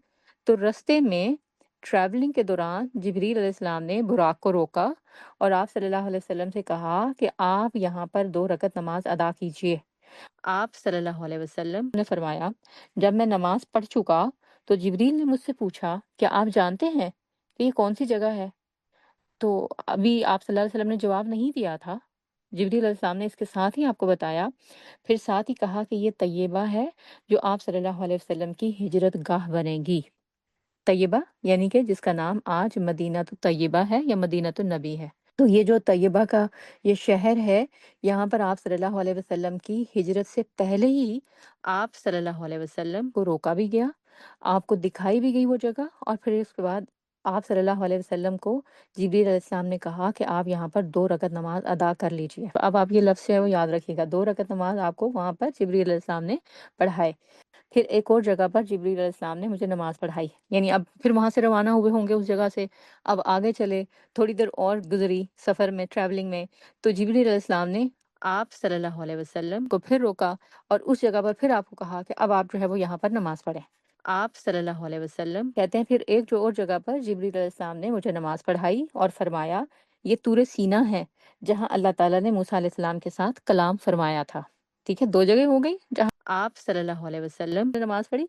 تو رستے میں ٹریولنگ کے دوران جبریل علیہ السلام نے براق کو روکا اور آپ صلی اللہ علیہ وسلم سے کہا کہ آپ یہاں پر 2 رکعت نماز ادا کیجئے۔ آپ صلی اللہ علیہ وسلم نے فرمایا، جب میں نماز پڑھ چکا تو جبریل نے مجھ سے پوچھا کہ آپ جانتے ہیں کہ یہ کون سی جگہ ہے؟ تو ابھی آپ صلی اللہ علیہ وسلم نے جواب نہیں دیا تھا، جبریل علیہ السلام نے اس کے ساتھ ہی آپ کو بتایا، پھر ساتھ ہی کہا کہ یہ طیبہ ہے جو آپ صلی اللہ علیہ وسلم کی ہجرت گاہ بنے گی۔ طیبہ یعنی کہ جس کا نام آج مدینہ طیبہ ہے یا مدینہ النبی ہے۔ تو یہ جو طیبہ کا یہ شہر ہے، یہاں پر آپ صلی اللہ علیہ وسلم کی ہجرت سے پہلے ہی آپ صلی اللہ علیہ وسلم کو روکا بھی گیا، آپ کو دکھائی بھی گئی وہ جگہ، اور پھر اس کے بعد آپ صلی اللہ علیہ وسلم کو جبریل علیہ السلام نے کہا کہ آپ یہاں پر 2 رکعت نماز ادا کر لیجئے۔ اب آپ یہ لفظ ہے وہ یاد رکھیے گا، 2 رکعت نماز آپ کو وہاں پر جبریل علیہ السلام نے پڑھائے۔ پھر ایک اور جگہ پر جبریل علیہ السلام نے مجھے نماز پڑھائی، یعنی اب پھر وہاں سے روانہ ہوئے ہوں گے اس جگہ سے، اب آگے چلے، تھوڑی دیر اور گزری سفر میں، ٹریولنگ میں، تو جبریل علیہ السلام نے آپ صلی اللہ علیہ وسلم کو پھر روکا اور اس جگہ پر پھر آپ کو کہا کہ اب آپ جو ہے وہ یہاں پر نماز پڑھیں۔ آپ صلی اللہ علیہ وسلم کہتے ہیں پھر ایک جو اور جگہ پر جبریل علیہ السلام نے مجھے نماز پڑھائی اور فرمایا یہ طور سینا ہے جہاں اللہ تعالیٰ نے موسیٰ علیہ السلام کے ساتھ کلام فرمایا تھا۔ ٹھیک ہے، 2 جگہ ہو گئی جہاں آپ صلی اللہ علیہ وسلم نے نماز پڑھی۔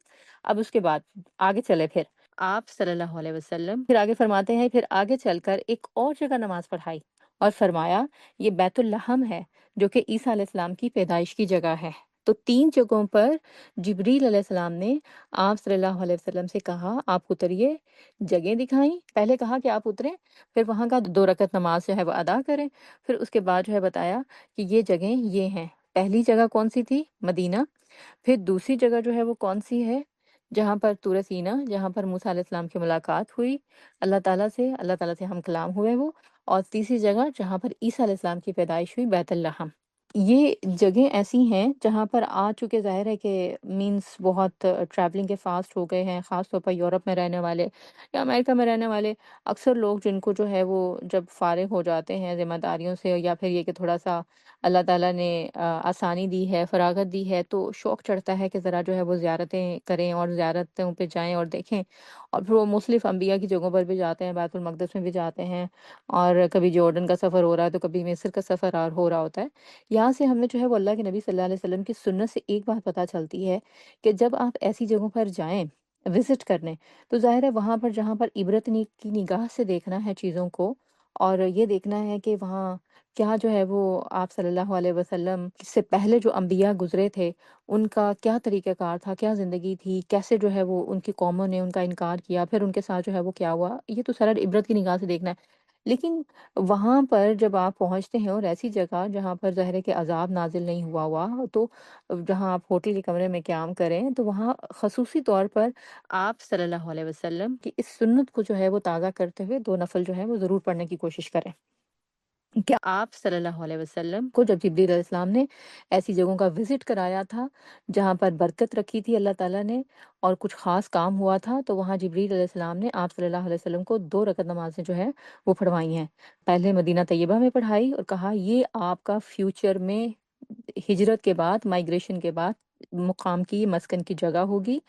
اب اس کے بعد آگے چلے، پھر آپ صلی اللہ علیہ وسلم پھر آگے فرماتے ہیں پھر آگے چل کر ایک اور جگہ نماز پڑھائی اور فرمایا یہ بیت الحم ہے جو کہ عیسیٰ علیہ السلام کی پیدائش کی جگہ ہے۔ تو 3 جگہوں پر جبریل علیہ السلام نے آپ صلی اللہ علیہ وسلم سے کہا آپ اتریے، جگہیں دکھائیں، پہلے کہا کہ آپ اتریں، پھر وہاں کا 2 رکعت نماز جو ہے وہ ادا کریں، پھر اس کے بعد جو ہے بتایا کہ یہ جگہیں یہ ہیں۔ پہلی جگہ کون سی تھی؟ مدینہ۔ پھر دوسری جگہ جو ہے وہ کون سی ہے؟ جہاں پر طور سینا، جہاں پر موسیٰ علیہ السلام کی ملاقات ہوئی اللہ تعالیٰ سے ہم کلام ہوئے وہ، اور تیسری جگہ جہاں پر عیسیٰ علیہ السلام کی پیدائش ہوئی، بیت الحم۔ یہ جگہیں ایسی ہیں جہاں پر آ چکے، ظاہر ہے کہ مینس بہت ٹریولنگ کے فاسٹ ہو گئے ہیں، خاص طور پر یورپ میں رہنے والے یا امریکہ میں رہنے والے اکثر لوگ جن کو جو ہے وہ جب فارغ ہو جاتے ہیں ذمہ داریوں سے، یا پھر یہ کہ تھوڑا سا اللہ تعالیٰ نے آسانی دی ہے، فراغت دی ہے، تو شوق چڑھتا ہے کہ ذرا جو ہے وہ زیارتیں کریں اور زیارتوں پہ جائیں اور دیکھیں، اور پھر وہ مختلف انبیاء کی جگہوں پر بھی جاتے ہیں، بیت المقدس میں بھی جاتے ہیں، اور کبھی جارڈن کا سفر ہو رہا ہے تو کبھی مصر کا سفر اور ہو رہا ہوتا ہے۔ یہاں سے ہمیں جو ہے وہ اللہ کے نبی صلی اللہ علیہ وسلم کی سنت سے ایک بات پتہ چلتی ہے کہ جب آپ ایسی جگہوں پر جائیں وزٹ کرنے، تو ظاہر ہے وہاں پر جہاں پر عبرت کی نگاہ سے دیکھنا ہے چیزوں کو، اور یہ دیکھنا ہے کہ وہاں کیا جو ہے وہ آپ صلی اللہ علیہ وسلم سے پہلے جو انبیاء گزرے تھے ان کا کیا طریقہ کار تھا، کیا زندگی تھی، کیسے جو ہے وہ ان کی قوموں نے ان کا انکار کیا، پھر ان کے ساتھ جو ہے وہ کیا ہوا، یہ تو سارا عبرت کی نگاہ سے دیکھنا ہے۔ لیکن وہاں پر جب آپ پہنچتے ہیں اور ایسی جگہ جہاں پر ظاہر ہے کہ عذاب نازل نہیں ہوا تو جہاں آپ ہوٹل کے کمرے میں قیام کریں، تو وہاں خصوصی طور پر آپ صلی اللہ علیہ وسلم کی اس سنت کو جو ہے وہ تازہ کرتے ہوئے 2 نفل جو ہے وہ ضرور پڑھنے کی کوشش کریں۔ کیا آپ صلی اللہ علیہ وسلم کو جب جبریل علیہ السلام نے ایسی جگہوں کا وزٹ کرایا تھا جہاں پر برکت رکھی تھی اللہ تعالیٰ نے اور کچھ خاص کام ہوا تھا، تو وہاں جبریل علیہ السلام نے آپ صلی اللہ علیہ وسلم کو 2 رکعت نمازیں جو ہے وہ پڑھوائی ہیں۔ پہلے مدینہ طیبہ میں پڑھائی اور کہا یہ آپ کا فیوچر میں ہجرت کے بعد، مائگریشن کے بعد مقام کی، مسکن کی جگہ ہوگی،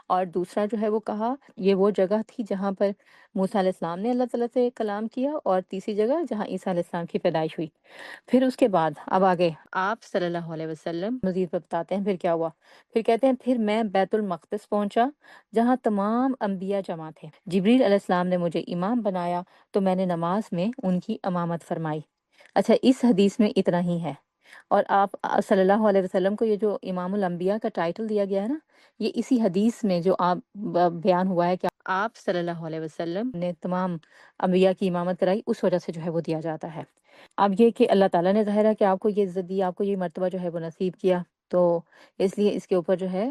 اور دوسرا جو ہے وہ کہا یہ وہ جگہ تھی جہاں پر موسیٰ علیہ السلام نے اللہ تعالیٰ سے کلام کیا، اور تیسری جگہ جہاں عیسیٰ علیہ السلام کی پیدائش ہوئی۔ پھر اس کے بعد اب آگے آپ صلی اللہ علیہ وسلم مزید بتاتے ہیں پھر کیا ہوا۔ پھر کہتے ہیں پھر میں بیت المقدس پہنچا جہاں تمام انبیاء جمع تھے، جبریل علیہ السلام نے مجھے امام بنایا تو میں نے نماز میں ان کی امامت فرمائی۔ اچھا، اس حدیث میں اتنا ہی ہے، اور آپ صلی اللہ علیہ وسلم کو یہ جو امام الانبیاء کا ٹائٹل دیا گیا ہے نا، یہ اسی حدیث میں جو آپ بیان ہوا ہے کہ آپ صلی اللہ علیہ وسلم نے تمام انبیاء کی امامت کرائی، اس وجہ سے جو ہے وہ دیا جاتا ہے۔ اب یہ کہ اللہ تعالیٰ نے ظاہر ہے کہ آپ کو یہ عزت دی، آپ کو یہ مرتبہ جو ہے وہ نصیب کیا، تو اس لیے اس کے اوپر جو ہے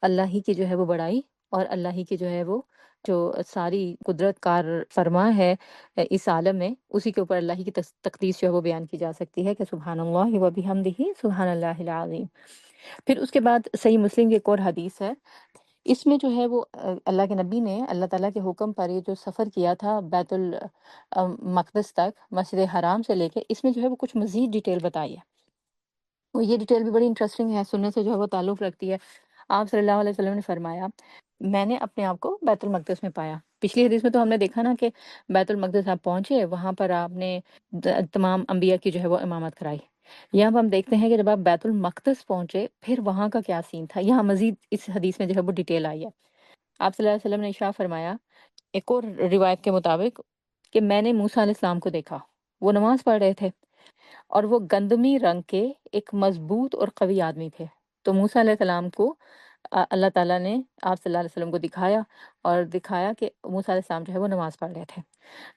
اللہ ہی کی جو ہے وہ بڑائی اور اللہ ہی کی جو ہے وہ جو ساری قدرت کار فرما ہے اس عالم میں، اسی کے اوپر اللہ ہی کی تقدیس جو ہے وہ بیان کی جا سکتی ہے کہ سبحان اللہ و بحمدہ سبحان اللہ العظیم۔ پھر اس کے بعد صحیح مسلم کی ایک اور حدیث ہے، اس میں جو ہے وہ اللہ کے نبی نے اللہ تعالیٰ کے حکم پر یہ جو سفر کیا تھا بیت المقدس تک، مسجد حرام سے لے کے، اس میں جو ہے وہ کچھ مزید ڈیٹیل بتائی ہے، وہ یہ ڈیٹیل بھی بڑی انٹرسٹنگ ہے، سننے سے جو ہے وہ تعلق رکھتی ہے۔ آپ صلی اللہ علیہ وسلم نے فرمایا میں نے اپنے آپ کو بیت المقدس میں پایا۔ پچھلی حدیث میں تو ہم نے دیکھا نا کہ بیت المقدس آپ پہنچے، وہاں پر آپ نے تمام انبیاء کی جو ہے وہ امامت کرائی۔ یہاں پر ہم دیکھتے ہیں کہ جب آپ بیت المقدس پہنچے پھر وہاں کا کیا سین تھا، یہاں مزید اس حدیث میں جو ہے وہ ڈیٹیل آئی ہے۔ آپ صلی اللہ علیہ وسلم نے ارشاد فرمایا ایک اور روایت کے مطابق کہ میں نے موسیٰ علیہ السلام کو دیکھا، وہ نماز پڑھ رہے تھے، اور وہ گندمی رنگ کے ایک مضبوط اور قوی آدمی تھے۔ تو موسیٰ علیہ السلام کو اللہ تعالیٰ نے آپ صلی اللہ علیہ وسلم کو دکھایا، اور دکھایا کہ موسیٰ علیہ السلام جو ہے وہ نماز پڑھ رہے تھے۔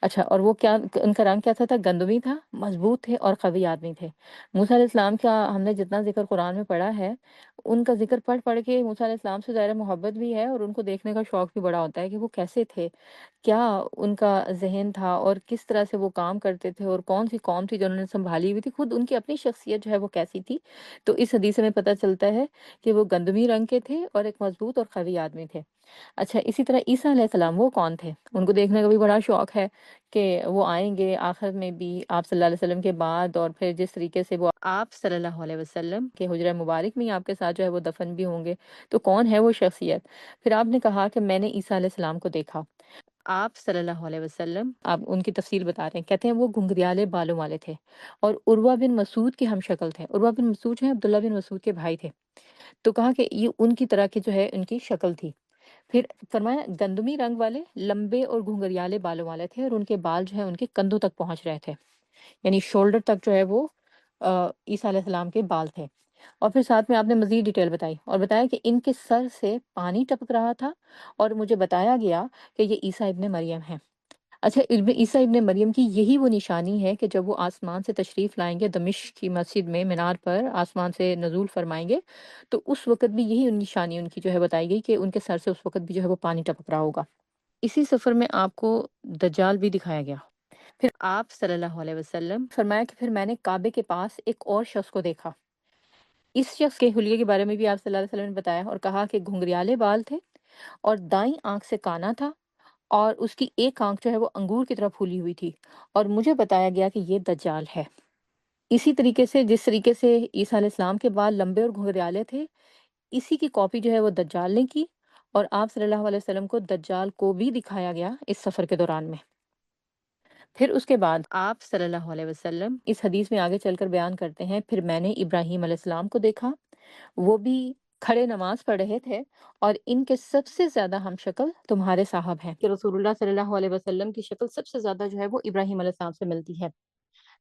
اچھا، اور وہ کیا ان کا رنگ کیسا تھا؟ گندمی تھا، مضبوط تھے اور قوی آدمی تھے۔ موسیٰ علیہ السلام کا ہم نے جتنا ذکر قرآن میں پڑھا ہے، ان کا ذکر پڑھ پڑھ کے موسیٰ علیہ السلام سے ظاہر محبت بھی ہے، اور ان کو دیکھنے کا شوق بھی بڑا ہوتا ہے کہ وہ کیسے تھے، کیا ان کا ذہن تھا، اور کس طرح سے وہ کام کرتے تھے، اور کون سی قوم تھی جو انہوں نے سنبھالی ہوئی تھی، خود ان کی اپنی شخصیت جو ہے وہ کیسی تھی۔ تو اس حدیث سے ہمیں پتہ چلتا ہے کہ وہ گندمی رنگ کے تھے اور ایک مضبوط اور قوی آدمی تھے۔ اچھا، اسی طرح عیسیٰ علیہ السلام وہ کون تھے؟ ان کو دیکھنے کا بھی بڑا شوق ہے کہ وہ آئیں گے آخر میں بھی آپ صلی اللہ علیہ وسلم کے بعد، اور پھر جس طریقے سے وہ آپ صلی اللہ علیہ وسلم کے حجرہ مبارک میں ہی آپ کے ساتھ جو ہے وہ دفن بھی ہوں گے۔ تو کون ہے وہ شخصیت؟ پھر آپ نے کہا کہ میں نے عیسیٰ علیہ السلام کو دیکھا۔ آپ صلی اللہ علیہ وسلم آپ ان کی تفصیل بتا رہے ہیں، کہتے ہیں وہ گھنگریالے بالوں والے تھے اور عروہ بن مسعود کے ہم شکل تھے۔ عروہ بن مسعود جو ہیں عبداللہ بن مسعود کے بھائی تھے۔ تو کہا کہ یہ ان کی طرح کی جو ہے ان کی شکل تھی۔ پھر فرمایا گندمی رنگ والے، لمبے اور گھنگریالے بالوں والے تھے، اور ان کے بال جو ہے ان کے کندھوں تک پہنچ رہے تھے، یعنی شولڈر تک جو ہے وہ عیسیٰ علیہ السلام کے بال تھے۔ اور پھر ساتھ میں آپ نے مزید ڈیٹیل بتائی اور بتایا کہ ان کے سر سے پانی ٹپک رہا تھا، اور مجھے بتایا گیا کہ یہ عیسیٰ ابن مریم ہیں۔ اچھا، عیسیٰ ابن مریم کی یہی وہ نشانی ہے کہ جب وہ آسمان سے تشریف لائیں گے دمشق کی مسجد میں مینار پر آسمان سے نزول فرمائیں گے، تو اس وقت بھی یہی نشانی ان کی جو ہے بتائی گئی کہ ان کے سر سے اس وقت بھی جو ہے وہ پانی ٹپک رہا ہوگا۔ اسی سفر میں آپ کو دجال بھی دکھایا گیا۔ پھر آپ صلی اللہ علیہ وسلم فرمایا کہ پھر میں نے کعبے کے پاس ایک اور شخص کو دیکھا۔ اس شخص کے حلیے کے بارے میں بھی آپ صلی اللہ علیہ وسلم نے بتایا اور کہا کہ گھنگریالے بال تھے اور دائیں آنکھ سے کانا تھا، اور اس کی ایک آنکھ جو ہے وہ انگور کی طرح پھولی ہوئی تھی، اور مجھے بتایا گیا کہ یہ دجال ہے۔ اسی طریقے سے جس طریقے سے عیسیٰ علیہ السلام کے بال لمبے اور گھنگریالے تھے، اسی کی کاپی جو ہے وہ دجال نے کی، اور آپ صلی اللہ علیہ وسلم کو دجال کو بھی دکھایا گیا اس سفر کے دوران میں۔ پھر اس کے بعد آپ صلی اللہ علیہ وسلم اس حدیث میں آگے چل کر بیان کرتے ہیں، پھر میں نے ابراہیم علیہ السلام کو دیکھا، وہ بھی کھڑے نماز پڑھ رہے تھے، اور ان کے سب سے زیادہ ہم شکل تمہارے صاحب ہیں، کہ رسول اللہ صلی اللہ علیہ وسلم کی شکل سب سے زیادہ جو ہے وہ ابراہیم علیہ السلام سے ملتی ہے۔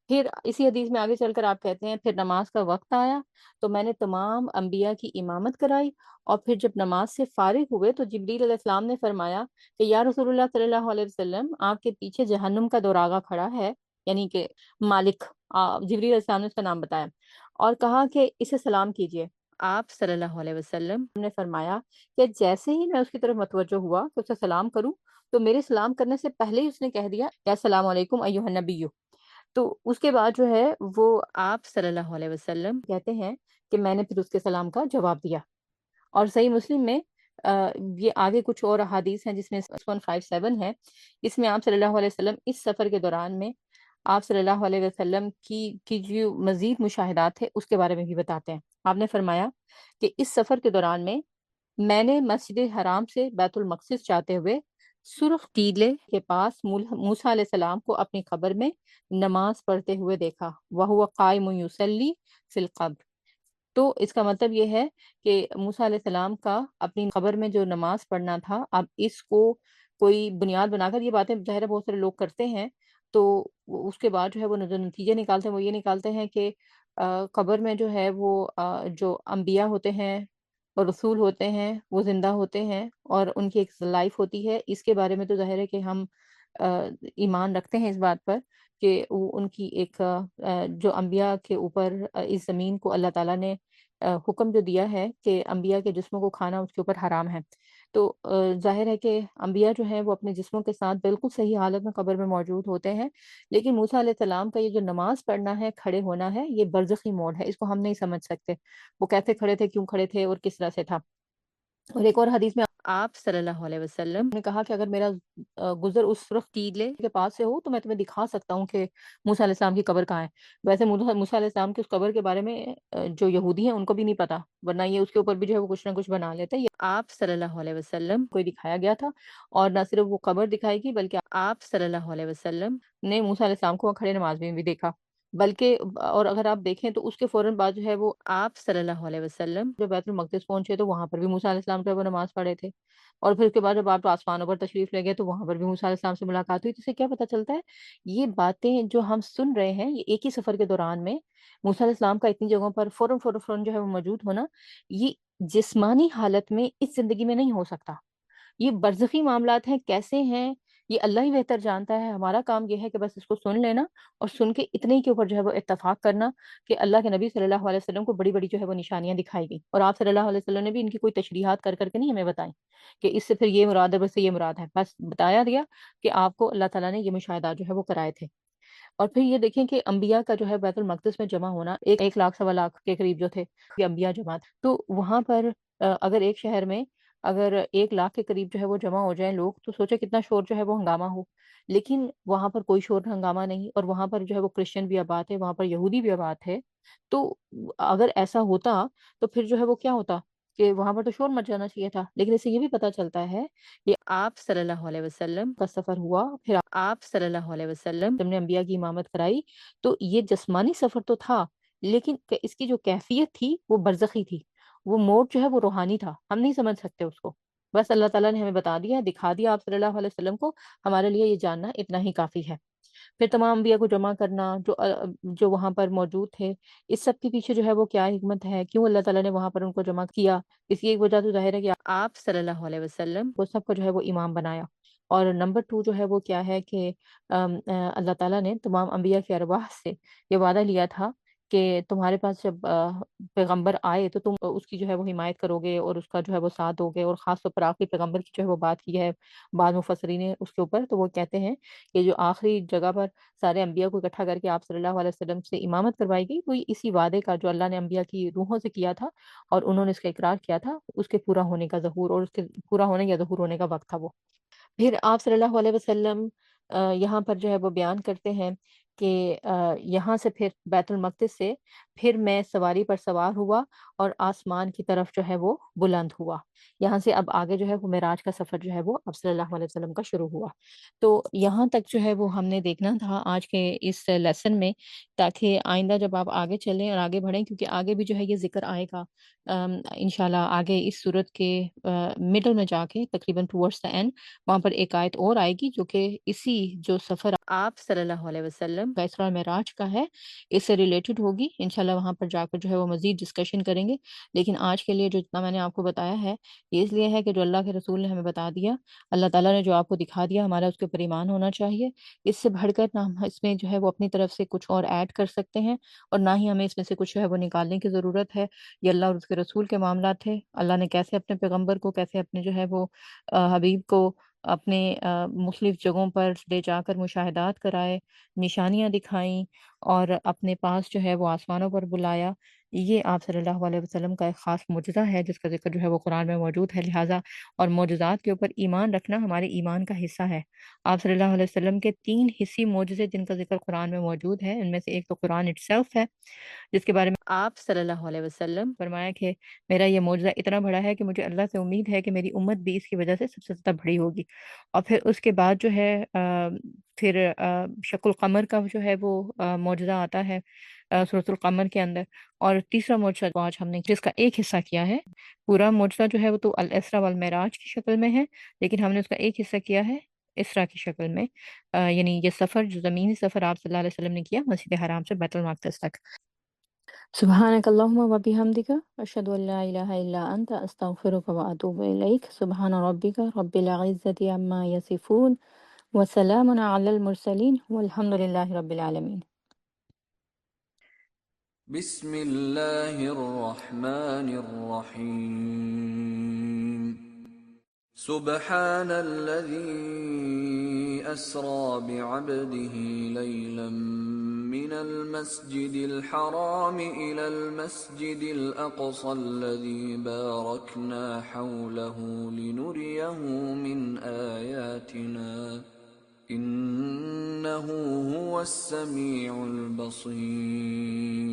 پھر اسی حدیث میں آگے چل کر آپ کہتے ہیں پھر نماز کا وقت آیا تو میں نے تمام انبیاء کی امامت کرائی، اور پھر جب نماز سے فارغ ہوئے تو جبریل علیہ السلام نے فرمایا کہ یا رسول اللہ صلی اللہ علیہ وسلم، آپ کے پیچھے جہنم کا دوراغا کھڑا ہے، یعنی کہ مالک، جبریل علیہ السلام نے اس کا نام بتایا، اور کہا کہ اسے سلام کیجیے۔ آپ صلی اللہ علیہ وسلم نے فرمایا کہ جیسے ہی میں اس کی طرف متوجہ ہوا کہ اسے سلام کروں، تو میرے سلام کرنے سے پہلے ہی اس نے کہہ دیا یا السلام علیکم ایھا النبی۔ تو اس کے بعد جو ہے وہ آپ صلی اللہ علیہ وسلم کہتے ہیں کہ میں نے پھر اس کے سلام کا جواب دیا۔ اور صحیح مسلم میں یہ آگے کچھ اور احادیث ہیں جس میں 157 ہے، اس میں آپ صلی اللہ علیہ وسلم اس سفر کے دوران میں آپ صلی اللہ علیہ وسلم کی جو مزید مشاہدات تھے اس کے بارے میں بھی بتاتے ہیں۔ آپ نے فرمایا کہ اس سفر کے دوران میں نے مسجد حرام سے بیت المقدس جاتے ہوئے سرخ ٹیلے کے پاس موسیٰ علیہ السلام کو اپنی قبر میں نماز پڑھتے ہوئے دیکھا، وَهُوَ قَائِمٌ يُصَلِّي فِي الْقَبْرِ۔ تو اس کا مطلب یہ ہے کہ موسیٰ علیہ السلام کا اپنی قبر میں جو نماز پڑھنا تھا، اب اس کو کوئی بنیاد بنا کر یہ باتیں ظاہر ہے بہت سارے لوگ کرتے ہیں، تو اس کے بعد جو ہے وہ جو نتیجے نکالتے ہیں وہ یہ نکالتے ہیں کہ قبر میں جو ہے وہ جو انبیاء ہوتے ہیں اور رسول ہوتے ہیں وہ زندہ ہوتے ہیں، اور ان کی ایک لائف ہوتی ہے۔ اس کے بارے میں تو ظاہر ہے کہ ہم ایمان رکھتے ہیں اس بات پر کہ وہ ان کی ایک جو انبیاء کے اوپر اس زمین کو اللہ تعالیٰ نے حکم جو دیا ہے کہ انبیاء کے جسموں کو کھانا اس کے اوپر حرام ہے، تو ظاہر ہے کہ انبیاء جو ہیں وہ اپنے جسموں کے ساتھ بالکل صحیح حالت میں قبر میں موجود ہوتے ہیں، لیکن موسیٰ علیہ السلام کا یہ جو نماز پڑھنا ہے، کھڑے ہونا ہے، یہ برزخی موڈ ہے، اس کو ہم نہیں سمجھ سکتے وہ کیسے کھڑے تھے، کیوں کھڑے تھے، اور کس طرح سے تھا۔ اور ایک اور حدیث میں آپ صلی اللہ علیہ وسلم نے کہا کہ اگر میرا گزر اس سرخ ٹیلے کے پاس سے ہو تو میں تمہیں دکھا سکتا ہوں کہ موسیٰ علیہ السلام کی قبر کہاں ہے۔ ویسے موسیٰ علیہ السلام کی اس قبر کے بارے میں جو یہودی ہیں ان کو بھی نہیں پتا، ورنہ یہ اس کے اوپر بھی جو ہے وہ کچھ نہ کچھ بنا لیتے ہیں۔ یہ آپ صلی اللہ علیہ وسلم کو دکھایا گیا تھا، اور نہ صرف وہ قبر دکھائی گی بلکہ آپ صلی اللہ علیہ وسلم نے موسیٰ علیہ السلام کو وہاں کھڑے نماز میں بھی دیکھا، بلکہ اور اگر آپ دیکھیں تو اس کے فوراً بعد جو ہے وہ آپ صلی اللہ علیہ وسلم جو بیت المقدس پہنچے تو وہاں پر بھی موسیٰ علیہ السلام جو ہے وہ نماز پڑھے تھے، اور پھر اس کے بعد جب آپ آسمانوں پر تشریف لے گئے تو وہاں پر بھی موسیٰ علیہ السلام سے ملاقات ہوئی۔ تو اس سے کیا پتہ چلتا ہے، یہ باتیں جو ہم سن رہے ہیں یہ ایک ہی سفر کے دوران میں موسیٰ علیہ السلام کا اتنی جگہوں پر فوراً فوراً فوراً جو ہے وہ موجود ہونا، یہ جسمانی حالت میں اس زندگی میں نہیں ہو سکتا۔ یہ برزخی معاملات ہیں، کیسے ہیں یہ اللہ ہی بہتر جانتا ہے۔ ہمارا کام یہ ہے کہ بس اس کو سن لینا، اور سن کے اتنے ہی کے اوپر جو ہے وہ اتفاق کرنا کہ اللہ کے نبی صلی اللہ علیہ وسلم کو بڑی بڑی جو ہے وہ نشانیاں دکھائی گئی، اور آپ صلی اللہ علیہ وسلم نے بھی ان کی کوئی تشریحات کر کر کے نہیں ہمیں بتائیں کہ اس سے پھر یہ مراد ہے، بس سے یہ مراد ہے، بس بتایا دیا کہ آپ کو اللہ تعالیٰ نے یہ مشاہدات جو ہے وہ کرائے تھے۔ اور پھر یہ دیکھیں کہ انبیاء کا جو ہے بیت المقدس میں جمع ہونا، ایک لاکھ سوا لاکھ کے قریب جو تھے یہ انبیاء جمع تھے، تو وہاں پر اگر ایک شہر میں اگر 1 لاکھ کے قریب جو ہے وہ جمع ہو جائیں لوگ، تو سوچے کتنا شور جو ہے وہ ہنگامہ ہو۔ لیکن وہاں پر کوئی شور ہنگامہ نہیں، اور وہاں پر جو ہے وہ کرسچن بھی آباد ہے، وہاں پر یہودی بھی آباد ہے۔ تو اگر ایسا ہوتا تو پھر جو ہے وہ کیا ہوتا کہ وہاں پر تو شور مچ جانا چاہیے تھا، لیکن اس سے یہ بھی پتہ چلتا ہے کہ آپ صلی اللہ علیہ وسلم کا سفر ہوا، پھر آپ صلی اللہ علیہ وسلم تم نے انبیاء کی امامت کرائی، تو یہ جسمانی سفر تو تھا، لیکن اس کی جو کیفیت تھی وہ برزخی تھی، وہ موڑ جو ہے وہ روحانی تھا، ہم نہیں سمجھ سکتے اس کو، بس اللہ تعالیٰ نے ہمیں بتا دیا، دکھا دیا آپ صلی اللہ علیہ وسلم کو، ہمارے لیے یہ جاننا اتنا ہی کافی ہے۔ پھر تمام انبیاء کو جمع کرنا جو وہاں پر موجود تھے، اس سب کے پیچھے جو ہے وہ کیا حکمت ہے، کیوں اللہ تعالیٰ نے وہاں پر ان کو جمع کیا، اس کی ایک وجہ تو ظاہر ہے کہ آپ صلی اللہ علیہ وسلم وہ سب کو جو ہے وہ امام بنایا، اور نمبر 2 جو ہے وہ کیا ہے کہ اللہ تعالیٰ نے تمام انبیاء کے ارواح سے یہ وعدہ لیا تھا کہ تمہارے پاس جب پیغمبر آئے تو تم اس کی جو ہے وہ حمایت کرو گے اور اس کا جو ہے وہ ساتھ دو گے، اور خاص طور پر آخری پیغمبر کی جو ہے وہ بات کی ہے بعض مفسرین نے اس کے اوپر، تو وہ کہتے ہیں کہ جو آخری جگہ پر سارے انبیاء کو اکٹھا کر کے آپ صلی اللہ علیہ وسلم سے امامت کروائی گئی، وہ اسی وعدے کا جو اللہ نے انبیاء کی روحوں سے کیا تھا اور انہوں نے اس کا اقرار کیا تھا، اس کے پورا ہونے کا ظہور اور اس کے پورا ہونے یا ظہور ہونے کا وقت تھا وہ۔ پھر آپ صلی اللہ علیہ وسلم یہاں پر جو ہے وہ بیان کرتے ہیں کہ یہاں سے پھر بیت المقدس سے پھر میں سواری پر سوار ہوا اور آسمان کی طرف جو ہے وہ بلند ہوا۔ یہاں سے اب آگے جو ہے وہ معراج کا سفر جو ہے وہ اب صلی اللہ علیہ وسلم کا شروع ہوا۔ تو یہاں تک جو ہے وہ ہم نے دیکھنا تھا آج کے اس لیسن میں، تاکہ آئندہ جب آپ آگے چلیں اور آگے بڑھیں، کیونکہ آگے بھی جو ہے یہ ذکر آئے گا انشاءاللہ آگے اس صورت کے مڈل میں جا کے تقریباً ٹورڈز دا اینڈ، وہاں پر ایک آیت اور آئے گی جو کہ اسی جو سفر آپ صلی اللہ علیہ وسلم کا اسراء معراج کا ہے اس سے ریلیٹڈ ہوگی، انشاءاللہ وہاں پر جا کر جو ہے وہ مزید ڈسکشن کریں گے۔ لیکن آج کے لیے جو اتنا میں نے آپ کو بتایا ہے یہ اس لیے ہے کہ جو اللہ کے رسول نے ہمیں بتا دیا، اللہ تعالیٰ نے جو آپ کو دکھا دیا، ہمارا اس کے اوپر ایمان ہونا چاہیے۔ اس سے بڑھ کر نہ ہم اس میں جو ہے وہ اپنی طرف سے کچھ اور ایڈ کر سکتے ہیں، اور نہ ہی ہمیں اس میں سے کچھ جو ہے وہ نکالنے کی ضرورت ہے۔ یہ اللہ اور اس کے رسول کے معاملات تھے، اللہ نے کیسے اپنے پیغمبر کو، کیسے اپنے جو ہے وہ حبیب کو اپنے مختلف جگہوں پر لے جا کر مشاہدات کرائے، نشانیاں دکھائیں، اور اپنے پاس جو ہے وہ آسمانوں پر بلایا، یہ آپ صلی اللہ علیہ وسلم کا ایک خاص معجزہ ہے جس کا ذکر جو ہے وہ قرآن میں موجود ہے۔ لہٰذا اور معجزات کے اوپر ایمان رکھنا ہمارے ایمان کا حصہ ہے۔ آپ صلی اللہ علیہ وسلم کے 3 حصی معجزے جن کا ذکر قرآن میں موجود ہے، ان میں سے ایک تو قرآن اٹسیلف ہے، جس کے بارے میں آپ صلی اللہ علیہ وسلم فرمایا کہ میرا یہ معجزہ اتنا بڑا ہے کہ مجھے اللہ سے امید ہے کہ میری امت بھی اس کی وجہ سے سب سے زیادہ بڑی ہوگی۔ اور پھر اس کے بعد جو ہے پھر شق القمر کا جو ہے وہ معجزہ آتا ہے سورۃ القمر کے اندر، اور تیسرا معجزہ جو آج ہم نے جس کا ایک حصہ کیا ہے، پورا معجزہ جو ہے وہ تو الاسراء والمعراج کی شکل میں ہے، لیکن ہم نے اس کا ایک حصہ کیا ہے اسراء کی شکل میں، یعنی یہ سفر جو زمینی سفر آپ صلی اللہ علیہ وسلم نے کیا مسجد حرام سے بیت المقدس تک۔ سبحانك اللهم وبحمدك أشهد أن لا إله إلا أنت أستغفرك وأتوب إليك سبحان ربك رب العزة عما يصفون وسلام على المرسلين والحمد لله رب العالمين۔ بسم اللہ الرحمن الرحیم۔ سبحان الذي أسرى بعبده ليلا من المسجد الحرام إلى المسجد الأقصى الذي باركنا حوله لنريه من آياتنا إنه هو السميع البصير۔